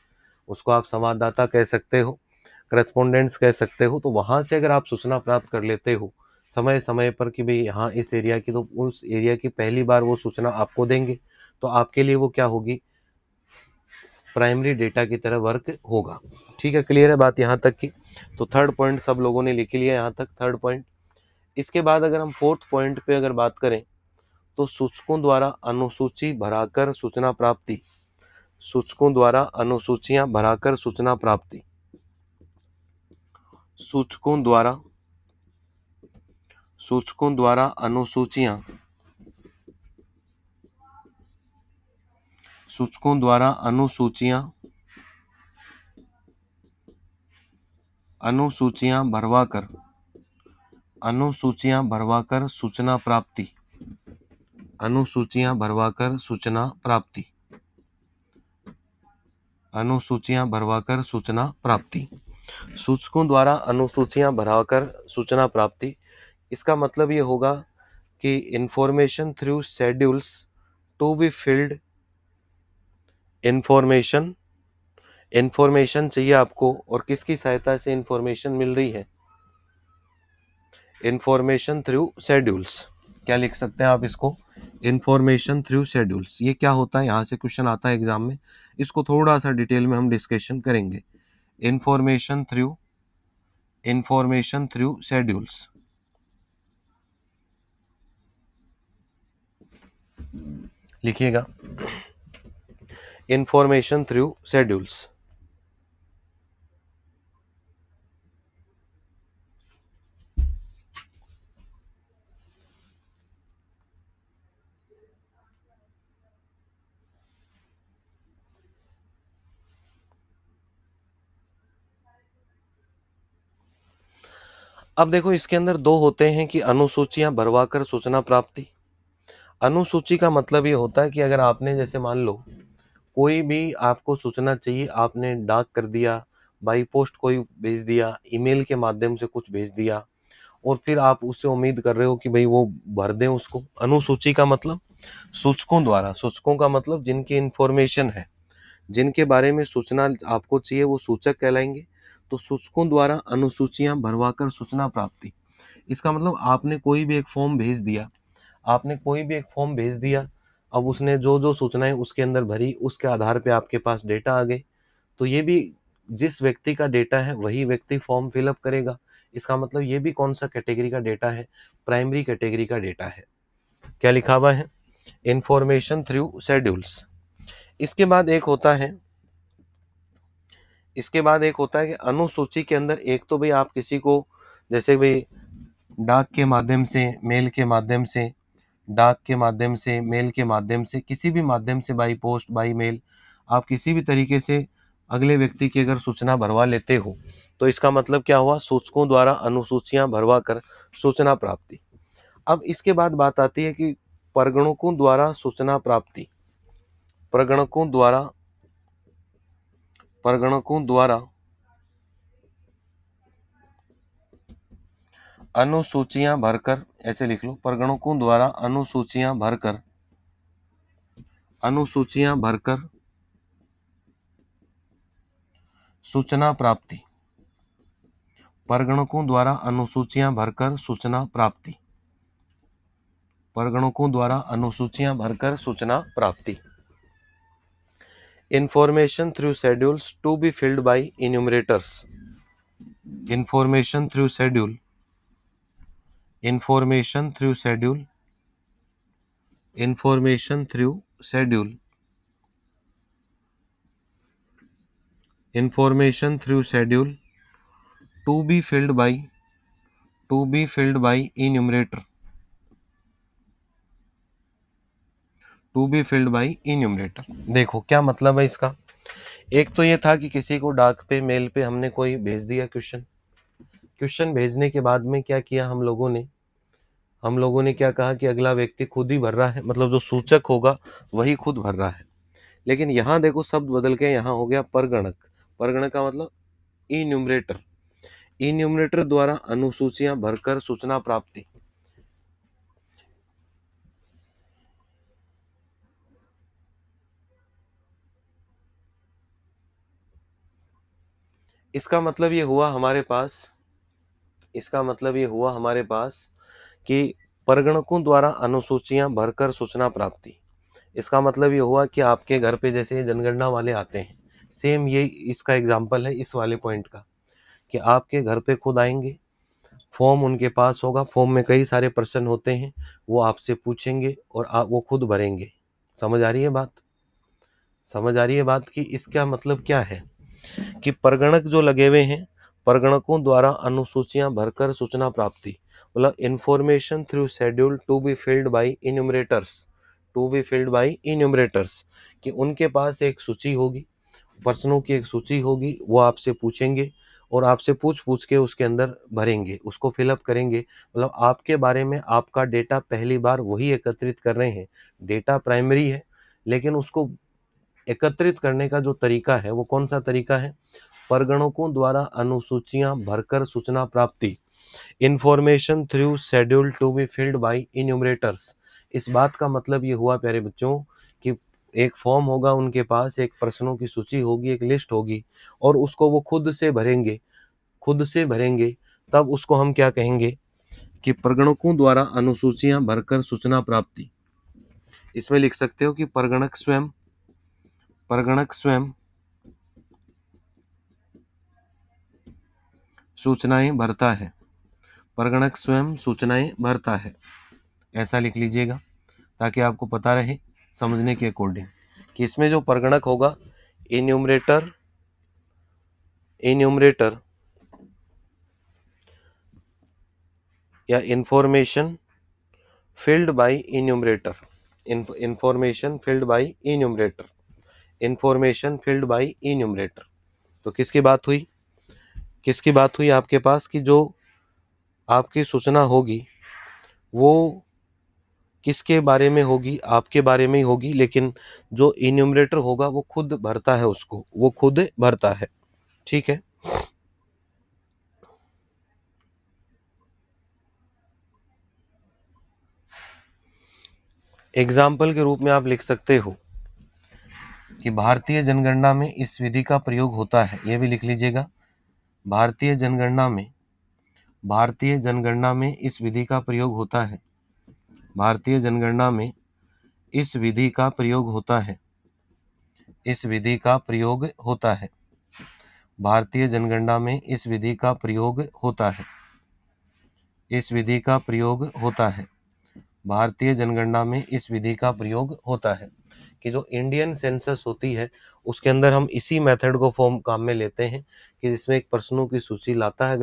उसको आप संवाददाता कह सकते हो, करस्पोंडेंट्स कह सकते हो। तो वहां से अगर आप सूचना प्राप्त कर लेते हो समय समय पर कि भाई यहाँ इस एरिया की, तो उस एरिया की पहली बार वो सूचना आपको देंगे, तो आपके लिए वो क्या होगी, प्राइमरी डेटा की तरह वर्क होगा। ठीक है, क्लियर है बात यहाँ तक की। तो थर्ड पॉइंट सब लोगों ने लिख लिया यहाँ तक, थर्ड पॉइंट। इसके बाद अगर हम फोर्थ पॉइंट पे अगर बात करें तो सूचकों द्वारा अनुसूची भराकर सूचना प्राप्ति, सूचकों द्वारा अनुसूचियां भराकर सूचना प्राप्ति, सूचकों द्वारा अनुसूचियां, सूचकों द्वारा अनुसूचियां भरवाकर सूचना प्राप्ति, अनुसूचियां भरवाकर सूचना प्राप्ति, अनुसूचियां भरवाकर सूचना प्राप्ति। सूचकों द्वारा अनुसूचियां भरवाकर सूचना प्राप्ति, इसका मतलब ये होगा कि information through schedules to be filled, information चाहिए आपको, और किसकी सहायता से इंफॉर्मेशन मिल रही है, इंफॉर्मेशन थ्रू शेड्यूल्स। क्या लिख सकते हैं आप इसको, इंफॉर्मेशन थ्रू शेड्यूल्स। ये क्या होता है, यहाँ से क्वेश्चन आता है एग्जाम में, इसको थोड़ा सा डिटेल में हम डिस्कशन करेंगे। इंफॉर्मेशन थ्रू शेड्यूल्स, लिखिएगा, इंफॉर्मेशन थ्रू शेड्यूल्स। अब देखो इसके अंदर दो होते हैं कि अनुसूचियां भरवाकर सूचना प्राप्ति। अनुसूची का मतलब ये होता है कि अगर आपने, जैसे मान लो कोई भी आपको सूचना चाहिए, आपने डाक कर दिया, बाई पोस्ट कोई भेज दिया, ईमेल के माध्यम से कुछ भेज दिया, और फिर आप उससे उम्मीद कर रहे हो कि भाई वो भर दें उसको। अनुसूची का मतलब सूचकों द्वारा, सूचकों का मतलब जिनकी इंफॉर्मेशन है, जिनके बारे में सूचना आपको चाहिए, वो सूचक कहलाएंगे। तो सूचकों द्वारा अनुसूचियां भरवाकर सूचना प्राप्ति, इसका मतलब आपने कोई भी एक फॉर्म भेज दिया, अब उसने जो जो सूचनाएं उसके अंदर भरी, उसके आधार पे आपके पास डेटा आ गए। तो ये भी जिस व्यक्ति का डेटा है वही व्यक्ति फॉर्म फिलअप करेगा। इसका मतलब ये भी कौन सा कैटेगरी का डेटा है, प्राइमरी कैटेगरी का डेटा है। क्या लिखा हुआ है, इंफॉर्मेशन थ्रू शेड्यूल्स। इसके बाद एक होता है कि अनुसूची के अंदर, एक तो भाई आप किसी को, जैसे भाई डाक के माध्यम से, मेल के माध्यम से, मेल के माध्यम से, किसी भी माध्यम से, बाई पोस्ट, बाई मेल, आप किसी भी तरीके से अगले व्यक्ति की अगर सूचना भरवा लेते हो, तो इसका मतलब क्या हुआ, सूचकों द्वारा अनुसूचियां भरवा कर सूचना प्राप्ति। अब इसके बाद बात आती है कि परगणकों द्वारा सूचना प्राप्ति, परगणकों द्वारा अनुसूचियां भरकर, ऐसे लिख लो, परगणकों द्वारा अनुसूचियां भरकर सूचना प्राप्ति, परगणकों द्वारा अनुसूचियां भरकर सूचना प्राप्ति, परगणकों द्वारा अनुसूचियां भरकर सूचना प्राप्ति। Information through schedules to be filled by enumerators, information through schedule, information through schedule, information through schedule, information through schedule to be filled by enumerator, to be filled by enumerator. देखो क्या मतलब है इसका। एक तो ये था कि किसी को डाक पे, मेल पे हमने कोई भेज दिया क्वेश्चन भेजने के बाद में क्या किया हम लोगों ने, हम लोगों ने क्या कहा कि अगला व्यक्ति खुद ही भर रहा है, मतलब जो सूचक होगा वही खुद भर रहा है। लेकिन यहाँ देखो शब्द बदल के यहाँ हो गया परगणक। परगणक का मतलब इन्यूमरेटर। इन्यूमरेटर द्वारा अनुसूचियां भरकर सूचना प्राप्ति। इसका मतलब ये हुआ हमारे पास कि परगणकों द्वारा अनुसूचियां भरकर सूचना प्राप्ति। इसका मतलब ये हुआ कि आपके घर पे जैसे जनगणना वाले आते हैं, सेम ये इसका एग्जाम्पल है इस वाले पॉइंट का, कि आपके घर पे खुद आएंगे, फॉर्म उनके पास होगा, फॉर्म में कई सारे प्रश्न होते हैं, वो आपसे पूछेंगे और आप वो खुद भरेंगे। समझ आ रही है बात? समझ आ रही है बात कि इसका मतलब क्या है कि परगणक जो लगे हुए हैं, परगणकों द्वारा अनुसूचियां भरकर सूचना प्राप्ति, मतलब information through schedule to be filled by enumerators, कि उनके पास एक सूची होगी, प्रश्नों की एक सूची होगी, वो आपसे पूछेंगे और आपसे पूछ पूछ के उसके अंदर भरेंगे, उसको फिलअप करेंगे। मतलब आपके बारे में आपका डेटा पहली बार वही एकत्रित कर रहे हैं। डेटा प्राइमरी है, लेकिन उसको एकत्रित करने का जो तरीका है वो कौन सा तरीका है? परगणकों द्वारा अनुसूचियां भरकर सूचना प्राप्ति, information through schedule to be filled by enumerators. इस बात का मतलब ये हुआ प्यारे बच्चों कि एक फॉर्म होगा उनके पास, एक प्रश्नों की सूची होगी, एक लिस्ट होगी, और उसको वो खुद से भरेंगे। तब उसको हम क्या कहेंगे कि परगणकों द्वारा अनुसूचियां भरकर सूचना प्राप्ति। इसमें लिख सकते हो कि परगणक स्वयं सूचनाएं भरता है। परगणक स्वयं सूचनाएं भरता है, ऐसा लिख लीजिएगा ताकि आपको पता रहे समझने के अकॉर्डिंग कि इसमें जो परगणक होगा, इन्यूमरेटर या इंफॉर्मेशन फिल्ड बाय इन्यूमरेटर, तो किसकी बात हुई आपके पास कि जो आपकी सूचना होगी वो किसके बारे में होगी? आपके बारे में ही होगी, लेकिन जो इन्यूमरेटर होगा वो खुद भरता है, उसको वो खुद भरता है। ठीक है, एग्जाम्पल के रूप में आप लिख सकते हो कि भारतीय जनगणना में इस विधि का प्रयोग होता है। ये भी लिख लीजिएगा, भारतीय जनगणना में इस विधि का प्रयोग होता है। भारतीय जनगणना में इस विधि का प्रयोग होता है। इस विधि का प्रयोग होता है। भारतीय जनगणना में इस विधि का प्रयोग होता है। इस विधि का प्रयोग होता है। भारतीय जनगणना में इस विधि का प्रयोग होता है कि जो इंडियन सेंसस होती है उसके अंदर हम इसी मेथड को फॉर्म काम में लेते हैं कि जिसमें एक प्रश्नों की सूची लाता है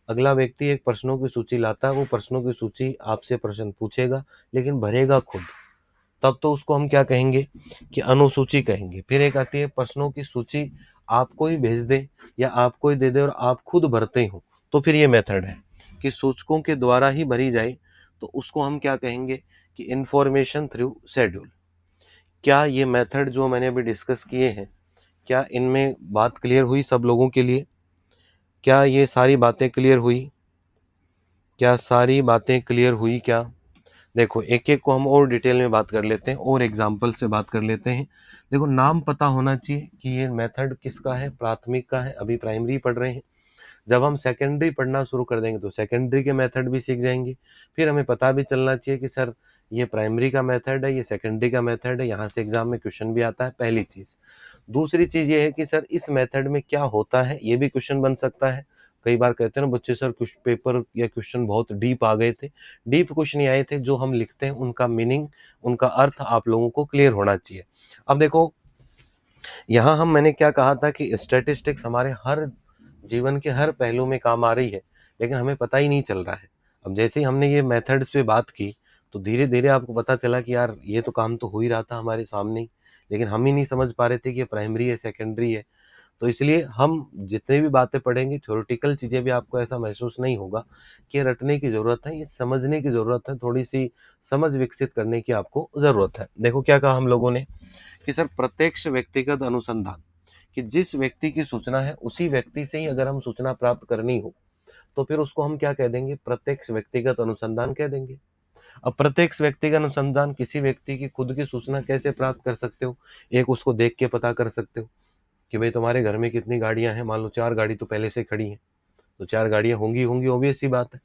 अगला व्यक्ति एक प्रश्नों की सूची लाता है। वो प्रश्नों की सूची आपसे प्रश्न पूछेगा, लेकिन भरेगा खुद। तब तो उसको हम क्या कहेंगे कि अनुसूची कहेंगे। फिर एक आती है प्रश्नों की सूची आपको ही भेज दे या आपको ही दे दे और आप खुद भरते हो, तो फिर ये मेथड है कि सूचकों के द्वारा ही भरी जाए, तो उसको हम क्या कहेंगे कि इंफॉर्मेशन थ्रू शेड्यूल। क्या ये मेथड जो मैंने अभी डिस्कस किए हैं, क्या इनमें बात क्लियर हुई सब लोगों के लिए? क्या ये सारी बातें क्लियर हुई? क्या देखो, एक एक को हम और डिटेल में बात कर लेते हैं और एग्जाम्पल से बात कर लेते हैं। देखो, नाम पता होना चाहिए कि ये मेथड किसका है, प्राथमिक का है। अभी प्राइमरी पढ़ रहे हैं, जब हम सेकेंडरी पढ़ना शुरू कर देंगे तो सेकेंडरी के मेथड भी सीख जाएंगे। फिर हमें पता भी चलना चाहिए कि सर ये प्राइमरी का मेथड है, ये सेकेंडरी का मेथड है, यहाँ से एग्जाम में क्वेश्चन भी आता है, पहली चीज। दूसरी चीज ये है कि सर इस मेथड में क्या होता है, ये भी क्वेश्चन बन सकता है। कई बार कहते हैं ना बच्चे, सर कुछ पेपर या क्वेश्चन बहुत डीप आ गए थे। डीप क्वेश्चन आए थे, जो हम लिखते हैं उनका मीनिंग, उनका अर्थ आप लोगों को क्लियर होना चाहिए। अब देखो, यहाँ मैंने क्या कहा था कि स्टैटिस्टिक्स हमारे हर जीवन के हर पहलू में काम आ रही है, लेकिन हमें पता ही नहीं चल रहा है। अब जैसे ही हमने ये मेथड्स पे बात की तो धीरे धीरे आपको पता चला कि यार ये तो काम तो हो ही रहा था हमारे सामने ही, लेकिन हम ही नहीं समझ पा रहे थे कि ये प्राइमरी है, सेकेंडरी है। तो इसलिए हम जितने भी बातें पढ़ेंगे, थ्योरेटिकल चीज़ें भी आपको ऐसा महसूस नहीं होगा कि रटने की ज़रूरत है, ये समझने की ज़रूरत है, थोड़ी-सी समझ विकसित करने की आपको ज़रूरत है। देखो क्या कहा हम लोगों ने कि सर प्रत्यक्ष व्यक्तिगत अनुसंधान, कि जिस व्यक्ति की सूचना है उसी व्यक्ति से ही अगर हम सूचना प्राप्त करनी हो तो फिर उसको हम क्या कह देंगे, प्रत्यक्ष व्यक्तिगत अनुसंधान कह देंगे। अब प्रत्यक्ष व्यक्तिगत अनुसंधान, किसी व्यक्ति की खुद की सूचना कैसे प्राप्त कर सकते हो, एक उसको देख के पता कर सकते हो कि भाई तुम्हारे घर में कितनी गाड़ियां हैं, मान लो 4 गाड़ी तो पहले से खड़ी हैं, तो 4 गाड़ियां होंगी होंगी, ऑब्वियस सी बात है।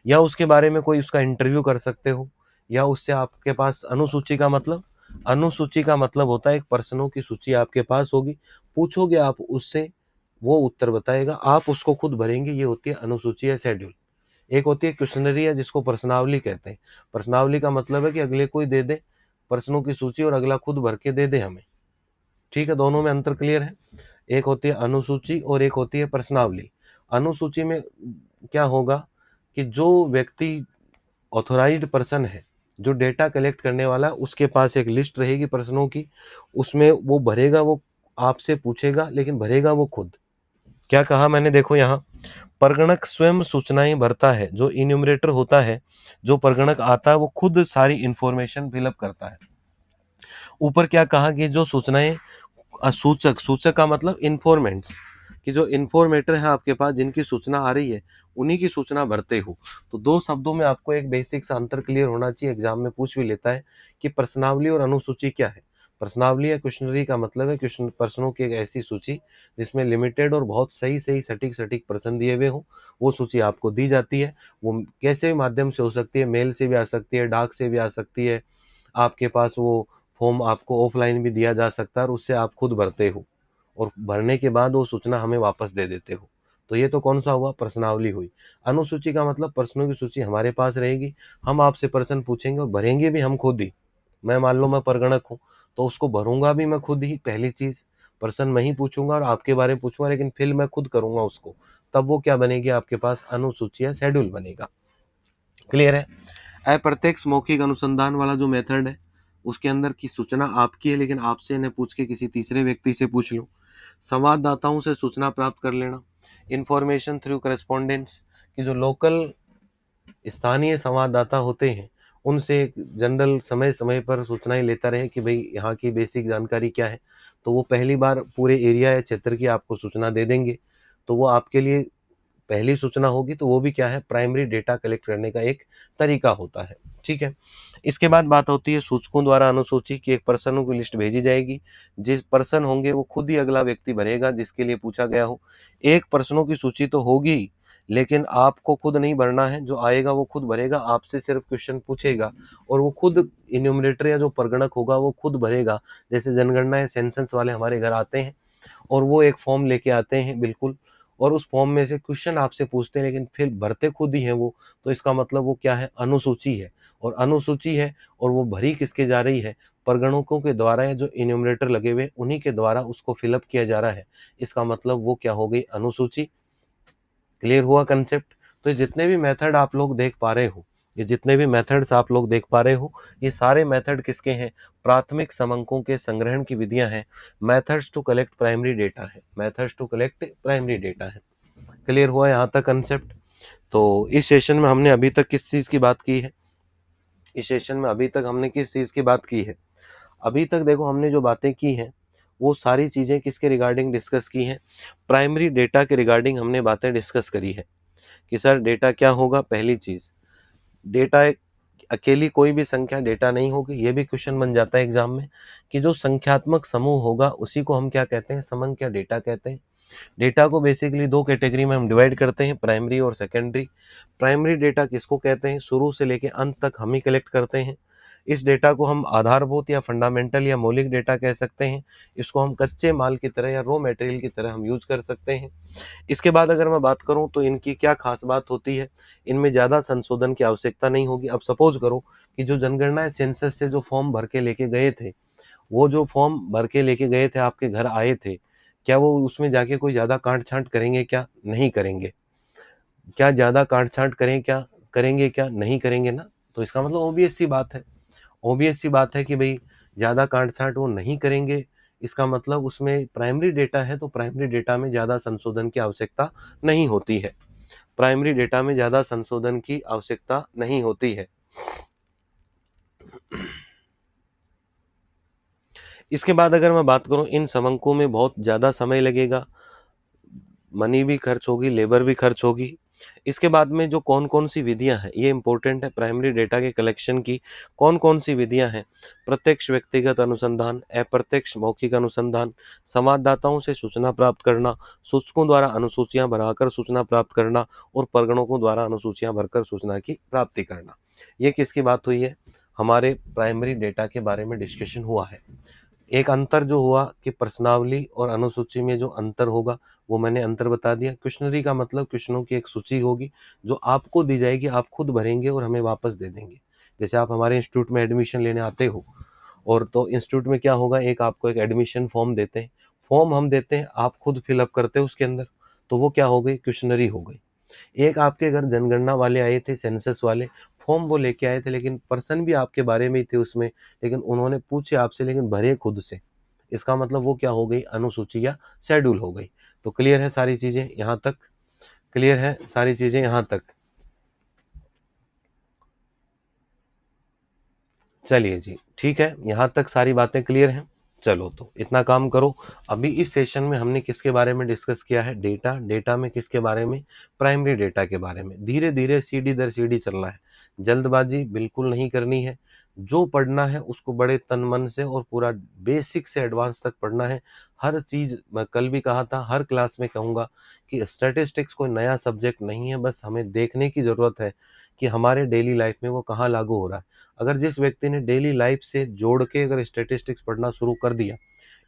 या उसके बारे में कोई उसका इंटरव्यू कर सकते हो, या उससे आपके पास अनुसूची का मतलब, अनुसूची का मतलब होता है एक पर्सनों की सूची आपके पास होगी, पूछोगे आप उससे, वो उत्तर बताएगा, आप उसको खुद भरेंगे, ये होती है अनुसूची या शेड्यूल। एक होती है क्वेश्चनरी है जिसको प्रश्नावली कहते हैं। प्रश्नावली का मतलब है कि अगले कोई दे दे प्रश्नों की सूची और अगला खुद भर के दे दे हमें, ठीक है, दोनों में अंतर क्लियर है। एक होती है अनुसूची और एक होती है प्रश्नावली। अनुसूची में क्या होगा कि जो व्यक्ति ऑथोराइज्ड पर्सन है, जो डेटा कलेक्ट करने वाला, उसके पास एक लिस्ट रहेगी प्रश्नों की, उसमें वो भरेगा, वो आपसे पूछेगा लेकिन भरेगा वो खुद। क्या कहा मैंने, देखो यहाँ परगणक स्वयं सूचनाएं भरता है, जो इन्यूमरेटर होता है, जो परगणक आता है वो खुद सारी इंफॉर्मेशन फिलअप करता है। ऊपर क्या कहा कि जो सूचनाएं सूचक, सूचक का मतलब इन्फॉर्मेंट्स, कि जो इन्फॉर्मेटर है आपके पास जिनकी सूचना आ रही है उन्हीं की सूचना भरते हो। तो दो शब्दों में आपको एक बेसिक सा अंतर क्लियर होना चाहिए, एग्जाम में पूछ भी लेता है कि प्रश्नावली और अनुसूची क्या है। प्रश्नावली या क्वेश्चनरी का मतलब है क्वेश्चन प्रश्नों की एक ऐसी सूची जिसमें लिमिटेड और बहुत सही सही सटीक सटीक प्रश्न दिए हुए हो, वो सूची आपको दी जाती है। वो कैसे भी माध्यम से हो सकती है, मेल से भी आ सकती है, डाक से भी आ सकती है, आपके पास वो फॉर्म आपको ऑफलाइन भी दिया जा सकता है और उससे आप खुद भरते हो और भरने के बाद वो सूचना हमें वापस दे देते हो। तो ये तो कौन सा हुआ, प्रश्नावली हुई। अनुसूची का मतलब प्रश्नों की सूची हमारे पास रहेगी, हम आपसे प्रश्न पूछेंगे और भरेंगे भी हम खुद ही। मैं मान लो मैं परगणक हूँ तो उसको भरूंगा भी मैं खुद ही, पहली चीज प्रश्न मैं ही पूछूंगा और आपके बारे में पूछूंगा, लेकिन फिल मैं खुद करूंगा उसको, तब वो क्या बनेगी आपके पास, अनुसूची या शेड्यूल बनेगा। क्लियर है। अप्रत्यक्ष मौखिक अनुसंधान वाला जो मेथड है उसके अंदर की सूचना आपकी है लेकिन आपसे न पूछ के किसी तीसरे व्यक्ति से पूछ लो। संवाददाताओं से सूचना प्राप्त कर लेना, इंफॉर्मेशन थ्रू करेस्पॉन्डेंस, कि जो लोकल स्थानीय संवाददाता होते हैं उनसे जनरल समय समय पर सूचनाएं लेता रहे कि भाई यहाँ की बेसिक जानकारी क्या है, तो वो पहली बार पूरे एरिया या क्षेत्र की आपको सूचना दे देंगे, तो वो आपके लिए पहली सूचना होगी, तो वो भी क्या है, प्राइमरी डेटा कलेक्ट करने का एक तरीका होता है। ठीक है। इसके बाद बात होती है सूचकों द्वारा अनुसूची की, एक पर्सन की लिस्ट भेजी जाएगी, जिस पर्सन होंगे वो खुद ही अगला व्यक्ति भरेगा जिसके लिए पूछा गया हो। एक पर्सनों की सूची तो होगी लेकिन आपको खुद नहीं भरना है, जो आएगा वो खुद भरेगा, आपसे सिर्फ क्वेश्चन पूछेगा और वो खुद इन्यूमरेटर या जो परगणक होगा वो खुद भरेगा। जैसे जनगणना या सेंसस वाले हमारे घर आते हैं और वो एक फॉर्म लेके आते हैं, बिल्कुल, और उस फॉर्म में से क्वेश्चन आपसे पूछते हैं लेकिन फिर भरते खुद ही हैं वो, तो इसका मतलब वो क्या है, अनुसूची है। और अनुसूची है और वो भरी किसके जा रही है, परगणकों के द्वारा, या जो इन्यूमरेटर लगे हुए उन्हीं के द्वारा उसको फिलअप किया जा रहा है, इसका मतलब वो क्या हो गई, अनुसूची। क्लियर हुआ कंसेप्ट। तो ये जितने भी मेथड आप लोग देख पा रहे हो, ये जितने भी मेथड्स आप लोग देख पा रहे हो, ये सारे मेथड किसके हैं, प्राथमिक समंकों के संग्रहण की विधियां हैं। Methods to collect primary data है, methods to collect primary data है। क्लियर हुआ यहाँ तक कंसेप्ट। तो इस सेशन में हमने अभी तक किस चीज की बात की है, इस सेशन में अभी तक हमने किस चीज की बात की है, अभी तक देखो हमने जो बातें की हैं वो सारी चीजें किसके रिगार्डिंग डिस्कस की हैं, प्राइमरी डेटा के रिगार्डिंग हमने बातें डिस्कस करी है कि सर डेटा क्या होगा। पहली चीज, डेटा एक अकेली कोई भी संख्या डेटा नहीं होगी, ये भी क्वेश्चन बन जाता है एग्जाम में कि जो संख्यात्मक समूह होगा उसी को हम क्या कहते हैं, समंक या डेटा कहते हैं। डेटा को बेसिकली दो कैटेगरी में हम डिवाइड करते हैं, प्राइमरी और सेकेंडरी। प्राइमरी डेटा किसको कहते हैं, शुरू से लेकर अंत तक हम ही कलेक्ट करते हैं। इस डेटा को हम आधारभूत या फंडामेंटल या मौलिक डेटा कह सकते हैं। इसको हम कच्चे माल की तरह या रॉ मटेरियल की तरह हम यूज कर सकते हैं। इसके बाद अगर मैं बात करूं तो इनकी क्या खास बात होती है, इनमें ज़्यादा संशोधन की आवश्यकता नहीं होगी। अब सपोज करो कि जो जनगणना सेंसस से जो फॉर्म भर के लेके गए थे, वो जो फॉर्म भर के लेके गए थे आपके घर आए थे, क्या वो उसमें जाके कोई ज़्यादा काट छांट करेंगे, क्या नहीं करेंगे, क्या ज़्यादा काट छांट करें, क्या करेंगे, क्या नहीं करेंगे ना। तो इसका मतलब ऑब्वियस सी बात है, ऑब्वियस सी बात है कि भाई ज़्यादा काट छांट वो नहीं करेंगे, इसका मतलब उसमें प्राइमरी डेटा है, तो प्राइमरी डेटा में ज़्यादा संशोधन की आवश्यकता नहीं होती है। प्राइमरी डेटा में ज़्यादा संशोधन की आवश्यकता नहीं होती है। इसके बाद अगर मैं बात करूं, इन समंकों में बहुत ज़्यादा समय लगेगा, मनी भी खर्च होगी, लेबर भी खर्च होगी। इसके बाद में जो कौन कौन सी विधियां हैं, ये इंपॉर्टेंट है, प्राइमरी डेटा के कलेक्शन की कौन कौन सी विधियां हैं। प्रत्यक्ष व्यक्तिगत अनुसंधान, अप्रत्यक्ष मौखिक अनुसंधान, संवाददाताओं से सूचना प्राप्त करना, सूचकों द्वारा अनुसूचियां बनाकर सूचना प्राप्त करना और परगणकों द्वारा अनुसूचियां भरकर सूचना की प्राप्ति करना। ये किसकी बात हुई है? हमारे प्राइमरी डेटा के बारे में डिस्कशन हुआ है। एक अंतर जो हुआ कि प्रश्नावली और अनुसूची में जो अंतर होगा, वो मैंने अंतर बता दिया। क्वेश्चनरी का मतलब क्वेश्चनों की एक सूची होगी जो आपको दी जाएगी, आप खुद भरेंगे और हमें वापस दे देंगे। जैसे आप हमारे इंस्टीट्यूट में एडमिशन लेने आते हो, और तो इंस्टीट्यूट में क्या होगा, एक आपको एक एडमिशन फॉर्म देते हैं, फॉर्म हम देते हैं, आप खुद फिलअप करते हो उसके अंदर, तो वो क्या हो गई? क्वेश्चनरी हो गई। एक आपके घर जनगणना वाले आए थे, सेंसस वाले, फॉर्म वो लेके आए थे, लेकिन पर्सन भी आपके बारे में ही थे उसमें, लेकिन उन्होंने पूछे आपसे, लेकिन भरे खुद से। इसका मतलब वो क्या हो गई? अनुसूची या शेड्यूल हो गई। तो क्लियर है सारी चीजें यहाँ तक? क्लियर है सारी चीजें यहाँ तक? चलिए जी, ठीक है, यहाँ तक सारी बातें क्लियर हैं। चलो तो इतना काम करो। अभी इस सेशन में हमने किसके बारे में डिस्कस किया है? डेटा। डेटा में किसके बारे में? प्राइमरी डेटा के बारे में। धीरे धीरे सीढ़ी दर सीढ़ी चलना है, जल्दबाजी बिल्कुल नहीं करनी है। जो पढ़ना है उसको बड़े तन मन से और पूरा बेसिक से एडवांस तक पढ़ना है। हर चीज, मैं कल भी कहा था, हर क्लास में कहूँगा कि स्टैटिस्टिक्स कोई नया सब्जेक्ट नहीं है, बस हमें देखने की जरूरत है कि हमारे डेली लाइफ में वो कहाँ लागू हो रहा है। अगर जिस व्यक्ति ने डेली लाइफ से जोड़ के अगर स्टैटिस्टिक्स पढ़ना शुरू कर दिया,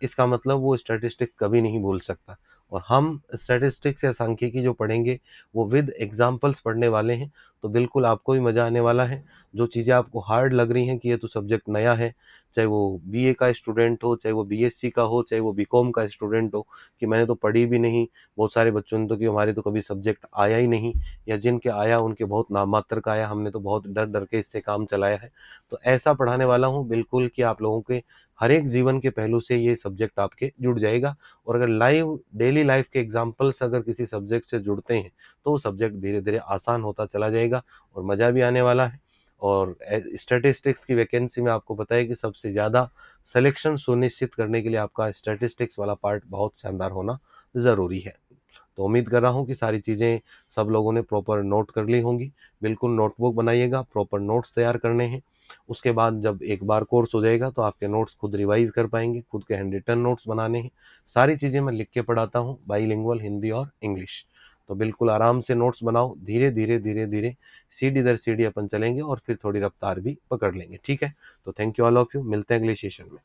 इसका मतलब वो स्टैटिस्टिक्स कभी नहीं भूल सकता। और हम स्टैटिस्टिक्स या सांख्यिकी जो पढ़ेंगे वो विद एग्जाम्पल्स पढ़ने वाले हैं, तो बिल्कुल आपको भी मज़ा आने वाला है। जो चीज़ें आपको हार्ड लग रही हैं कि ये तो सब्जेक्ट नया है, चाहे वो बीए का स्टूडेंट हो, चाहे वो बीएससी का हो, चाहे वो बीकॉम का स्टूडेंट हो, कि मैंने तो पढ़ी भी नहीं, बहुत सारे बच्चों ने तो कि हमारे तो कभी सब्जेक्ट आया ही नहीं, या जिनके आया उनके बहुत नाम मात्र का आया, हमने तो बहुत डर डर के इससे काम चलाया है। तो ऐसा पढ़ाने वाला हूँ बिल्कुल कि आप लोगों के हर एक जीवन के पहलू से ये सब्जेक्ट आपके जुड़ जाएगा। और अगर लाइव डेली लाइफ के एग्जाम्पल्स अगर किसी सब्जेक्ट से जुड़ते हैं, तो वो सब्जेक्ट धीरे धीरे आसान होता चला जाएगा और मज़ा भी आने वाला है। और स्टैटिस्टिक्स की वैकेंसी में आपको पता है कि सबसे ज़्यादा सिलेक्शन सुनिश्चित करने के लिए आपका स्टैटिस्टिक्स वाला पार्ट बहुत शानदार होना ज़रूरी है। तो उम्मीद कर रहा हूँ कि सारी चीज़ें सब लोगों ने प्रॉपर नोट कर ली होंगी। बिल्कुल नोटबुक बनाइएगा, प्रॉपर नोट्स तैयार करने हैं। उसके बाद जब एक बार कोर्स हो जाएगा तो आपके नोट्स खुद रिवाइज कर पाएंगे, खुद के हैंड रिटन नोट्स बनाने हैं। सारी चीज़ें मैं लिख के पढ़ाता हूँ, बाईलिंगुअल हिंदी और इंग्लिश। तो बिल्कुल आराम से नोट्स बनाओ, धीरे धीरे धीरे धीरे सीढ़ी दर सीढ़ी अपन चलेंगे और फिर थोड़ी रफ्तार भी पकड़ लेंगे। ठीक है, तो thank you all of you, मिलते हैं अगले सेशन में।